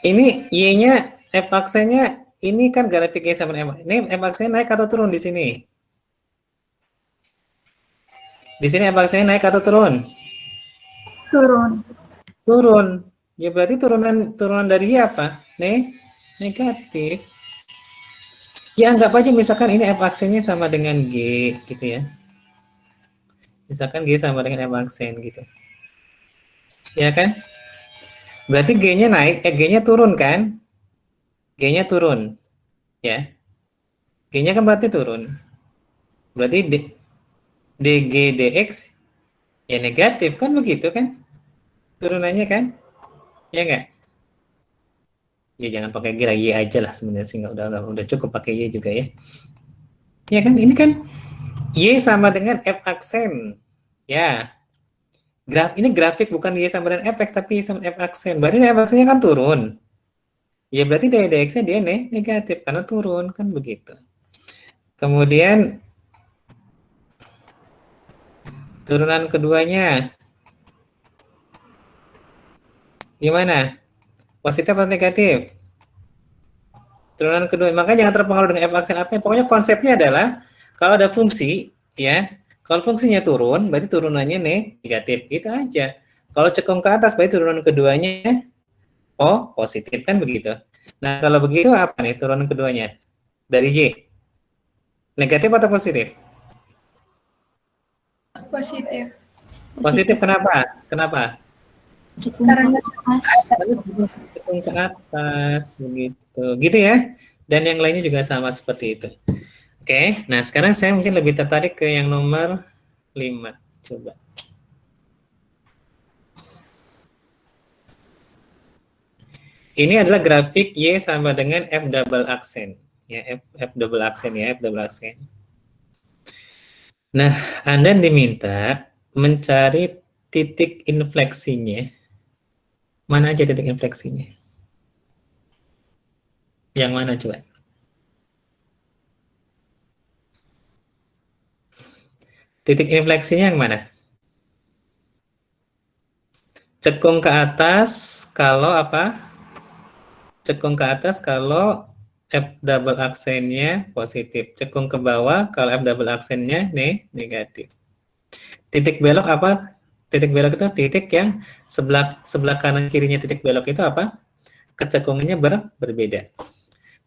Ini Y-nya, F aksennya, ini kan grafik Y sama M. Ini F aksennya naik atau turun di sini? Di sini F aksennya naik atau turun?
Turun.
Turun. Ya berarti turunan dari Y apa? Negatif. Ya anggap aja misalkan ini F aksennya sama dengan G gitu ya. Misalkan G sama dengan F aksen gitu. Ya kan? Berarti G-nya naik, G-nya turun kan? G-nya turun. Ya. G-nya kan berarti turun. Berarti DG DX ya negatif kan begitu kan? Turunannya kan? Ya enggak? Ya jangan pakai G lah, Y aja lah sebenarnya sih udah cukup pakai Y juga ya. Ya kan ini kan Y sama dengan F aksen. Ya. Ini grafik bukan Y sama dengan Fx tapi Y sama F aksen. Berarti F aksennya kan turun. Ya berarti dari DX-nya dia negatif karena turun kan begitu. Kemudian turunan keduanya gimana? Positif atau negatif? Turunan kedua, makanya jangan terpengaruh dengan F aksen apa. Pokoknya konsepnya adalah kalau ada fungsi, ya, kalau fungsinya turun, berarti turunannya negatif, gitu aja. Kalau cekung ke atas, berarti turunan keduanya positif kan begitu. Nah kalau begitu apa nih turunan keduanya dari Y? Negatif atau positif?
Positif.
Positif kenapa? Kenapa?
Karena atas.
Cekung ke atas begitu, gitu ya. Dan yang lainnya juga sama seperti itu. Oke, nah sekarang saya mungkin lebih tertarik ke yang nomor 5. Coba. Ini adalah grafik Y sama dengan F double aksen. Ya, F double aksen ya, F double aksen. Nah, Anda diminta mencari titik infleksinya. Mana aja titik infleksinya? Yang mana coba? Titik infleksinya yang mana? Cekung ke atas kalau apa? Cekung ke atas kalau F double aksennya positif. Cekung ke bawah kalau F double aksennya negatif. Titik belok apa? Titik belok itu titik yang sebelah kanan kirinya titik belok itu apa? Kecekungannya berbeda.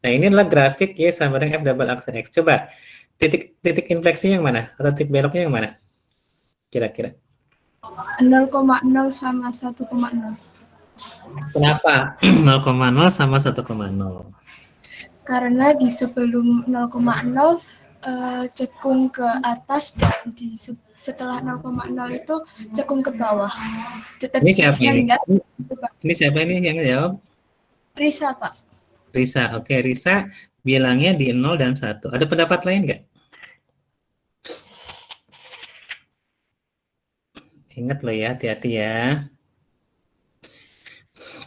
Nah, ini adalah grafik Y sama dengan F double aksen X. Coba titik infleksinya yang mana? Atau titik beloknya yang mana? Kira-kira.
0,0 sama 1,0.
Kenapa 0,0 sama 1,0?
Karena di sebelum 0,0 cekung ke atas dan setelah 0,0 itu cekung ke bawah.
Ini siapa ini?
Sehingga
Ini siapa ini yang jawab?
Risa, Pak.
Risa. Oke, Risa bilangnya di 0 dan 1. Ada pendapat lain nggak? Ingat loh ya, hati-hati ya.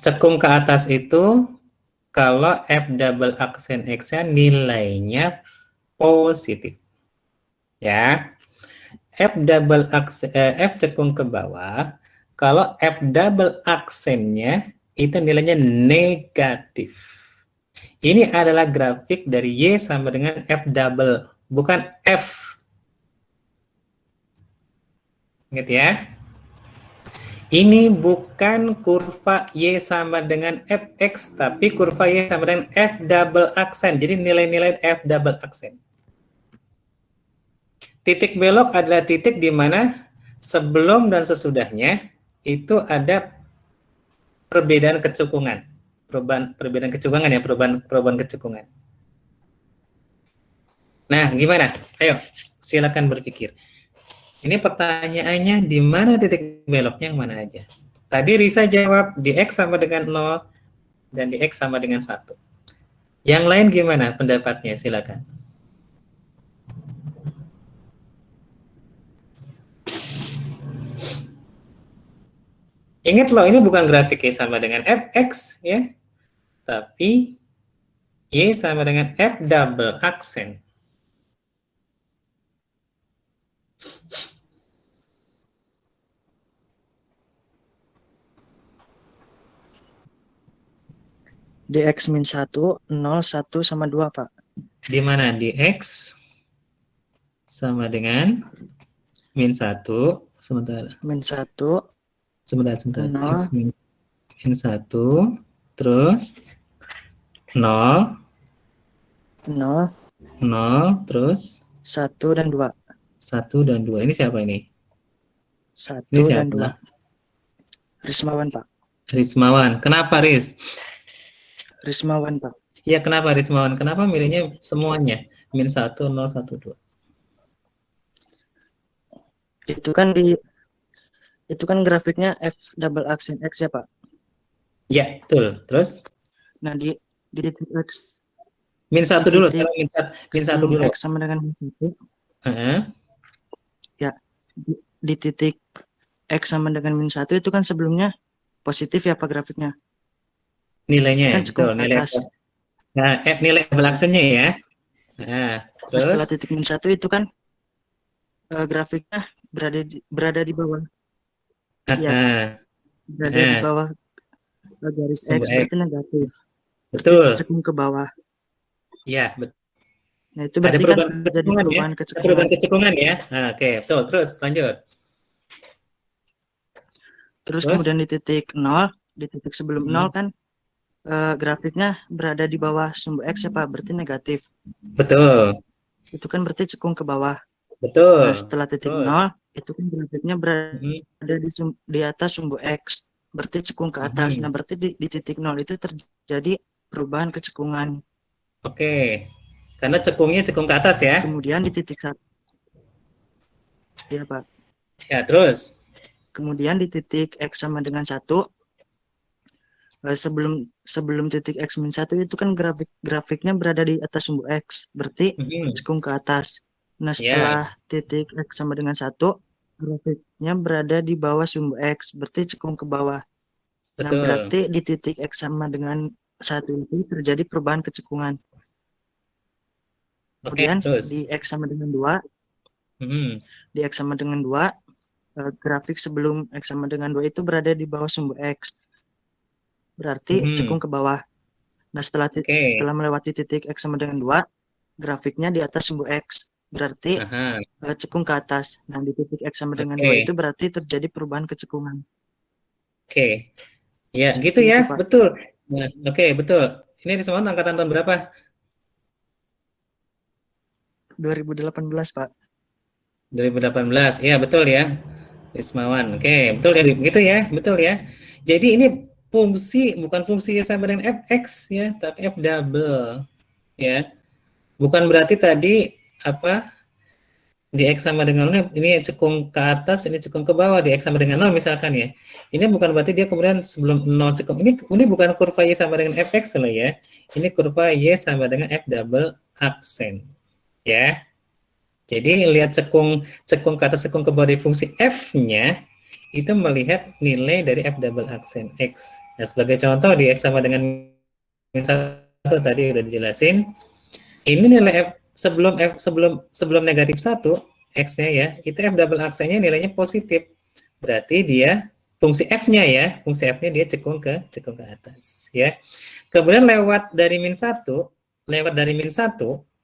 Cekung ke atas itu kalau F double aksen X-nya nilainya positif. Ya. F cekung ke bawah, kalau F double aksennya itu nilainya negatif. Ini adalah grafik dari Y sama dengan F double, bukan F. Ingat ya. Ini bukan kurva Y sama dengan Fx, tapi kurva Y sama dengan F double aksen. Jadi nilai-nilai F double aksen. Titik belok adalah titik di mana sebelum dan sesudahnya itu ada perbedaan kecekungan. Perbedaan kecekungan ya, perubahan kecekungan. Nah, gimana? Ayo, silakan berpikir. Ini pertanyaannya di mana titik beloknya yang mana aja? Tadi Risa jawab di X sama dengan 0 dan di X sama dengan 1. Yang lain gimana pendapatnya? Silakan. Ingat loh, ini bukan grafik Y sama dengan Fx ya, tapi Y sama dengan F double aksen.
Di X min 1, 0, 1, sama 2, Pak.
Di mana? Di X sama dengan min 1, sebentar.
Min 1,
Sebentar.
0.
X min 1, terus 0,
0,
0, terus
1, dan 2.
1 dan 2. Ini siapa ini?
1
Ini
dan
siapa?
2. Rismawan, Pak.
Rismawan. Kenapa, Riz?
Rismawan, Pak.
Iya, kenapa Rismawan? Kenapa milihnya semuanya? Min 1, 0, 1, 2.
Itu kan grafiknya F double aksen X ya, Pak.
Ya, betul. Terus?
Nah, di titik X.
Min 1 dulu, sekarang min 1 dulu.
X sama dengan min 1. Ya, di titik X sama dengan min 1 itu kan sebelumnya positif ya, Pak, grafiknya.
Nilainya
Kan
betul, nilai
atas.
Nah, nilai belakangnya ya. Nah, terus
Setelah titik min 1 itu kan grafiknya berada di bawah. Ya, berada di bawah garis X, berarti negatif.
Betul.
Cekung ke bawah.
Iya, betul.
Nah, itu berarti
ada
kan terjadi perubahan kecekungan.
Perubahan kecekungan ya. Nah, oke, betul. Terus lanjut.
Terus kemudian di titik 0, di titik sebelum 0 kan grafiknya berada di bawah sumbu X ya, Pak, berarti negatif.
Betul.
Itu kan berarti cekung ke bawah.
Betul.
Nah, setelah titik 0, itu kan grafiknya berada di atas sumbu X, berarti cekung ke atas. Nah, berarti di titik 0 itu terjadi perubahan kecekungan.
Oke. Karena cekungnya cekung ke atas ya.
Kemudian di titik 1. Ya, Pak.
Ya, terus.
Kemudian di titik X sama dengan 1, sebelum titik X min 1 itu kan grafiknya berada di atas sumbu X, berarti cekung ke atas. Nah, setelah titik X sama dengan 1, grafiknya berada di bawah sumbu X, berarti cekung ke bawah.
Betul.
Nah, berarti di titik X sama dengan 1 itu terjadi perubahan kecekungan. Kemudian di X sama dengan 2, di X sama dengan 2, grafik sebelum X sama dengan 2 itu berada di bawah sumbu X, berarti cekung ke bawah. Nah, setelah melewati titik X sama dengan 2, grafiknya di atas sumbu X, berarti cekung ke atas. Nah, di titik X sama dengan 2 itu berarti terjadi perubahan kecekungan.
Oke. Ya, gitu ya, Pak. Betul. Nah, oke, betul. Ini Rismawan angkatan tahun berapa?
2018, Pak.
2018, iya betul ya, Rismawan. Oke, betul ya, begitu ya, betul ya. Jadi ini fungsi, bukan fungsi sama dengan fx ya, tapi f double ya. Bukan berarti tadi apa di X sama dengan 0, ini cekung ke atas, ini cekung ke bawah, di X sama dengan 0 misalkan ya. Ini bukan berarti dia kemudian sebelum 0 cekung. Ini bukan kurva Y sama dengan Fx loh ya. Ini kurva Y sama dengan F double aksen. Ya. Jadi lihat cekung ke atas, cekung ke bawah di fungsi F-nya itu melihat nilai dari F double aksen X. Nah, sebagai contoh di X sama dengan min 1 tadi udah dijelasin. Ini nilai F sebelum negatif 1 X-nya ya, itu F double aksennya nilainya positif. Berarti dia fungsi F-nya ya, fungsi F-nya dia cekung ke atas ya. Kemudian lewat dari min 1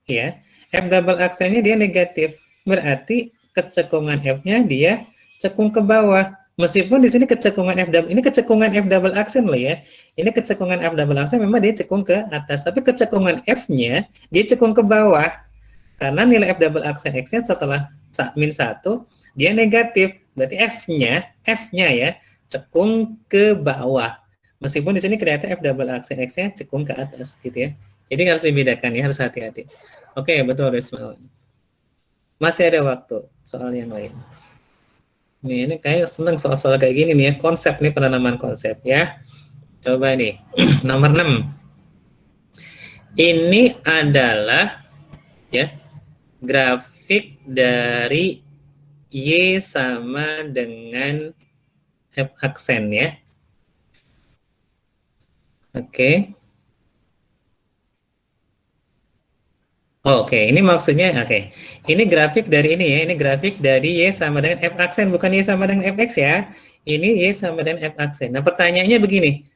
ya, F double aksennya dia negatif. Berarti kecekungan F-nya dia cekung ke bawah. Meskipun di sini kecekungan F double aksen loh ya. Ini kecekungan F double aksen memang dia cekung ke atas, tapi kecekungan F-nya dia cekung ke bawah. Karena nilai F double aksen X-nya setelah min 1 dia negatif. Berarti F-nya ya cekung ke bawah. Meskipun di sini kelihatan F double aksen X-nya cekung ke atas gitu ya. Jadi harus dibedakan ya, harus hati-hati. Oke, betul Rismawan. Masih ada waktu soal yang lain. Ini kayak seneng soal-soal kayak gini nih ya, konsep nih, penanaman konsep ya. Coba nih, nomor 6. Ini adalah ya grafik dari Y sama dengan F aksen ya. Oke. Oke, ini maksudnya oke. Ini grafik dari ini ya, ini grafik dari Y sama dengan F aksen, bukan Y sama dengan Fx ya. Ini Y sama dengan F aksen. Nah, pertanyaannya begini.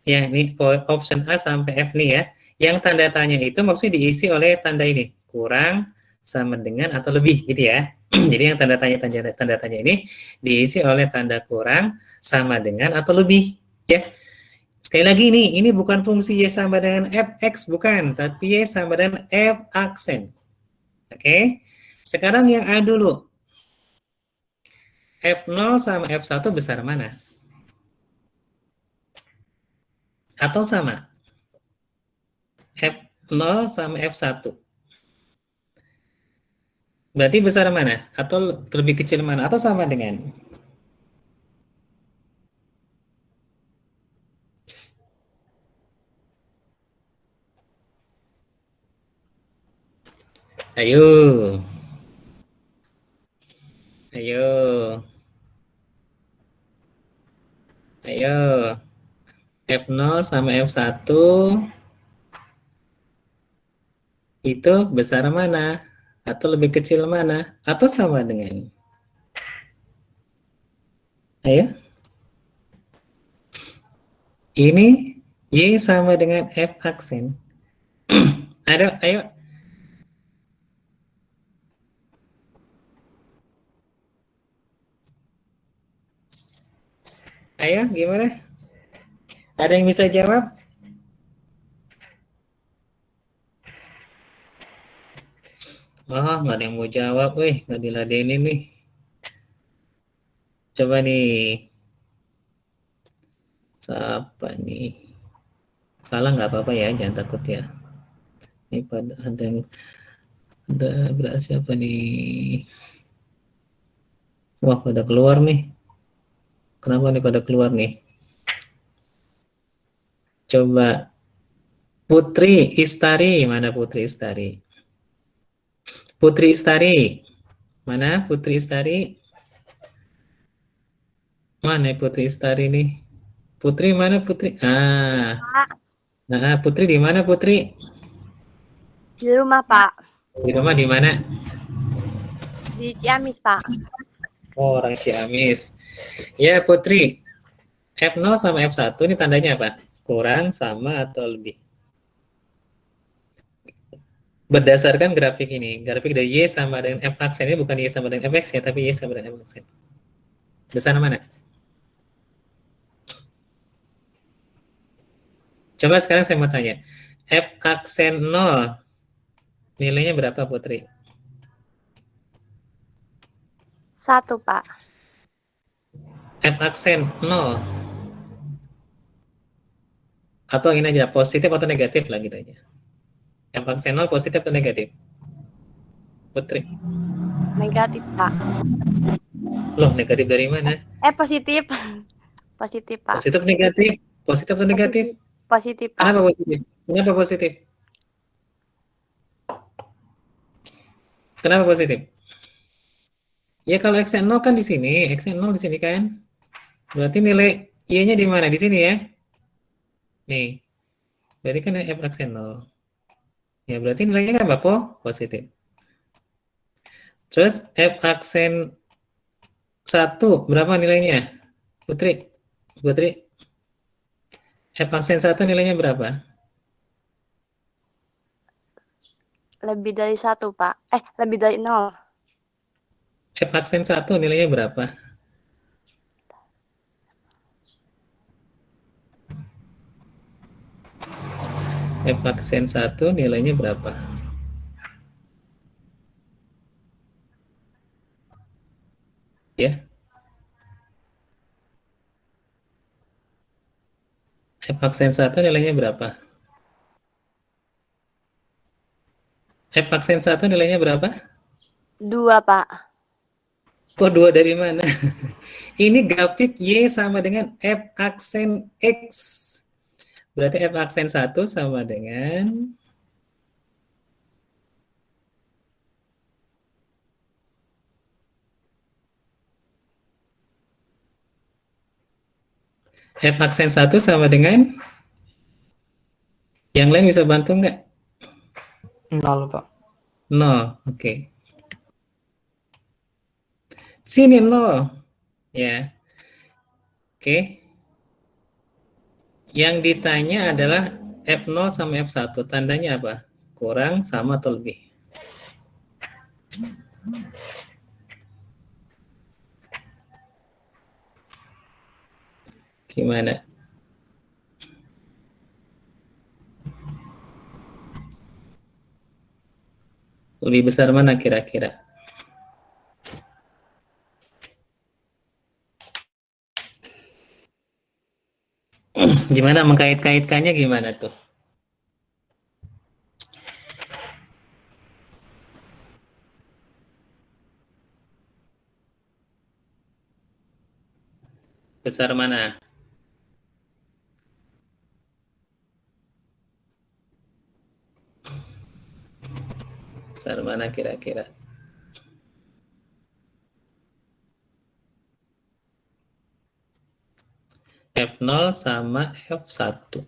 Ya, ini option A sampai F nih ya. Yang tanda tanya itu maksudnya diisi oleh tanda ini, kurang, sama dengan, atau lebih gitu ya. Jadi yang tanda tanya ini diisi oleh tanda kurang, sama dengan, atau lebih ya. Sekali lagi ini bukan fungsi Y sama dengan Fx, bukan, tapi Y sama dengan F aksen. Oke. Sekarang yang A dulu. F0 sama F1 besar mana? Atau sama? F0 sama F1. Berarti besar mana? Atau lebih kecil mana? Atau sama dengan? Ayo. Ayo. Ayo. F0 sama F1 itu besar mana? Atau lebih kecil mana? Atau sama dengan? Ayo. Ini Y sama dengan F aksen. Ayo. Ayo, gimana? Ada yang bisa jawab? Oh, nggak ada yang mau jawab. Wih, nggak diladenin nih. Coba nih. Siapa nih? Salah nggak apa-apa ya, jangan takut ya. Ini ada berapa siapa nih? Wah, pada keluar nih. Kenapa nih pada keluar nih? Coba Putri Istari, mana Putri Istari? Putri Istari, mana Putri Istari? Mana Putri Istari nih? Putri mana Putri? Nah, Putri di mana Putri?
Di rumah, Pak.
Di rumah di mana?
Di Ciamis, Pak.
Oh, orang Ciamis. Ya, Putri. F0 sama F1 ini tandanya apa? Kurang, sama, atau lebih? Berdasarkan grafik ini, grafik dari Y sama dengan F aksen, ini bukan Y sama dengan Fx ya, tapi Y sama dengan F aksen. Besar mana? Coba sekarang saya mau tanya, F aksen 0, nilainya berapa Putri?
1, Pak.
F aksen 0. Atau ini aja, positif atau negatif lah gitu aja. F aksen 0 positif atau negatif? Putri?
Negatif, Pak.
Loh, negatif dari mana?
Positif. Positif, Pak.
Positif negatif? Positif atau negatif?
Positif, Pak.
Kenapa positif? Kenapa positif? Kenapa positif? Ya kalau X-nya 0 kan di sini, X-nya 0 di sini kan. Berarti nilai Y-nya di mana? Di sini ya. Nih. Berarti kan F aksen 0. Ya berarti nilainya kan apa? Positif. Terus F aksen 1 berapa nilainya? Putri? Putri? F aksen 1 nilainya berapa?
Lebih dari 1, Pak. Lebih dari 0.
F aksen 1 nilainya berapa? F aksen 1 nilainya berapa? Ya. F aksen 1 nilainya berapa? F aksen 1 nilainya berapa?
2, Pak.
Kok 2 dari mana? Ini grafik Y sama dengan F aksen X. Berarti F aksen 1 sama dengan F aksen 1 sama dengan yang lain bisa bantu nggak?
0, Pak.
0, oke. Sini 0, ya. Oke. Yang ditanya adalah F0 sama F1, tandanya apa? Kurang, sama, atau lebih? Gimana? Lebih besar mana kira-kira? Gimana mengkait-kaitkannya gimana tuh? Besar mana? Besar mana kira-kira? F0 sama F1.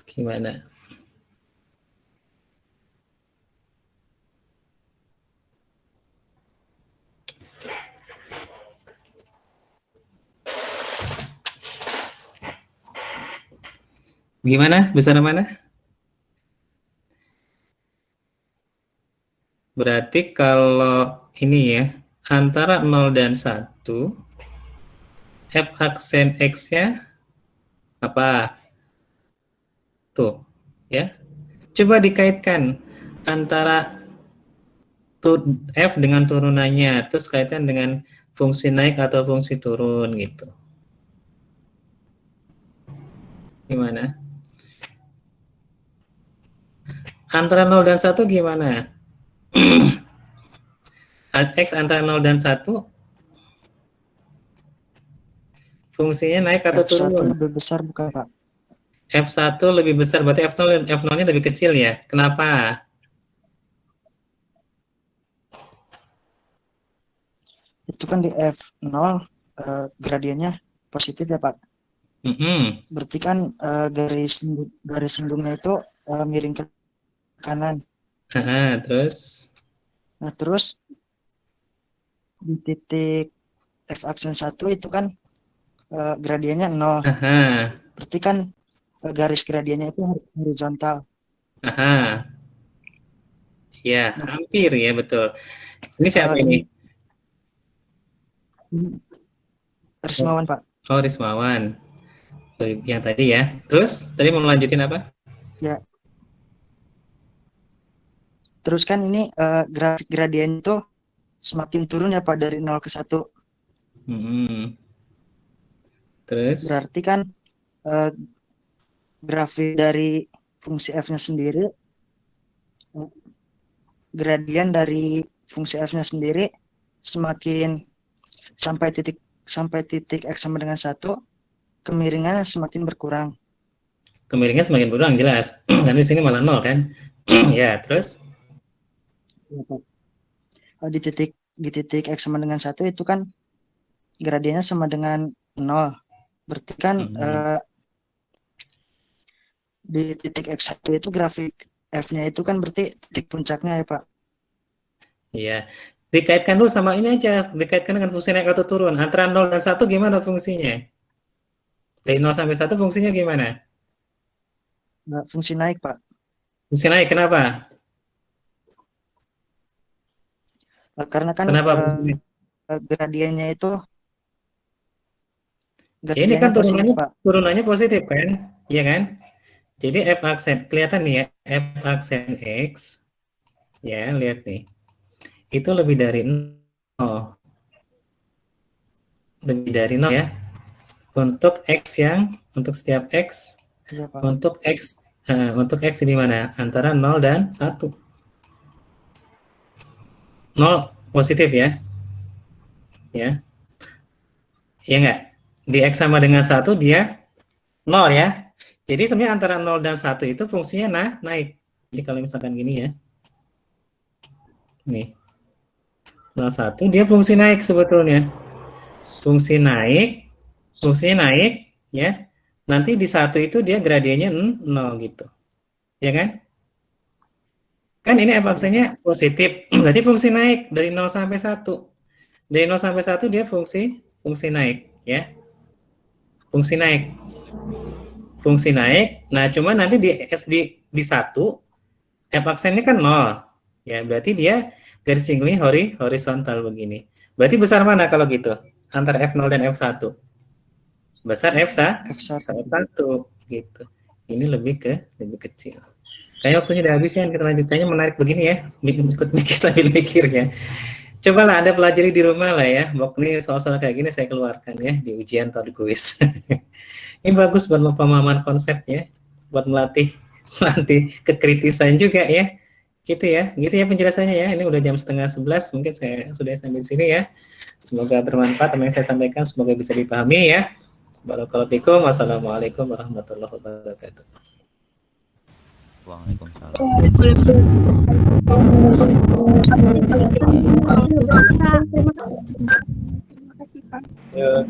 Gimana? Gimana? Besar mana? Berarti kalau ini ya, antara 0 dan 1, F aksen X-nya apa? Tuh, ya. Coba dikaitkan antara F dengan turunannya, terus kaitan dengan fungsi naik atau fungsi turun gitu. Gimana? Antara 0 dan 1 gimana? X antara 0 dan 1 fungsinya naik atau
F1
turun?
lebih besar bukan, Pak?
F1 lebih besar, berarti F0-nya lebih kecil ya? Kenapa?
Itu kan di F0 gradiennya positif ya, Pak. Berarti kan garis singgungnya itu miring ke kanan.
Terus?
Nah, terus di titik F aksen 1 itu kan gradiennya 0. Berarti kan garis gradiennya itu horizontal.
Ya, hampir ya, betul. Ini siapa ini?
Rismawan, Pak.
Oh, Rismawan. Yang tadi ya. Terus, tadi mau melanjutin apa?
Ya. Terus kan ini grafik gradien itu semakin turun ya, Pak, dari 0 ke 1.
Terus?
Berarti kan grafik dari fungsi f-nya sendiri, gradien dari fungsi f-nya sendiri semakin sampai titik x sama dengan 1, kemiringannya semakin berkurang.
Kemiringan semakin berkurang jelas. Karena di sini malah 0 kan. Ya, terus
Di titik x sama dengan 1 itu kan gradiennya sama dengan 0. Berarti kan di titik x1 itu grafik f-nya itu kan berarti titik puncaknya ya, Pak.
iya. Dikaitkan dulu sama ini aja, dikaitkan dengan fungsi naik atau turun. Antara 0 dan 1 gimana fungsinya? Dari 0 sampai 1 fungsinya gimana?
Fungsi naik, Pak.
Fungsi naik, kenapa?
Karena kan
Kenapa fungsi naik?
gradiennya itu
Ini kan
positif, Pak.
turunannya positif kan? Iya kan? Jadi f aksen, kelihatan nih ya, f aksen x, ya lihat nih, itu lebih dari 0. Lebih dari 0 ya. Untuk x untuk setiap x,
Iya, Pak.
untuk x di mana? Antara 0 dan 1. 0 positif ya. Ya. Ya enggak? Di x sama dengan 1 dia 0 ya. Jadi sebenarnya antara 0 dan 1 itu fungsinya naik. Jadi kalau misalkan gini ya. Nih. 0,1 dia fungsi naik sebetulnya. Fungsinya naik ya. Nanti di 1 itu dia gradiennya 0 gitu. Ya kan? Kan ini f aksennya positif. Berarti fungsi naik dari 0 sampai 1. Dari 0 sampai 1 dia fungsi naik ya. Fungsi naik. Nah cuma nanti di 1 f aksennya kan 0. Ya, berarti dia garis singgungnya horizontal begini. Berarti besar mana kalau gitu? Antara F0 dan F1? Besar F1 gitu. Ini lebih kecil. Kayaknya waktunya udah habis ya, kita lanjutkannya menarik begini ya. Ikut mikir sambil mikir ya. Cobalah Anda pelajari di rumah lah ya. Ini soal-soal kayak gini saya keluarkan ya di ujian atau di kuis. Ini bagus buat pemahaman konsepnya, buat melatih kekritisan juga ya. Gitu ya penjelasannya ya. Ini udah jam 10:30, mungkin saya sudah sampai di sini ya. Semoga bermanfaat apa yang saya sampaikan, semoga bisa dipahami ya. Barakallahu fikum. Wassalamualaikum warahmatullahi wabarakatuh.
Waalaikumsalam.
Terima kasih, Pak.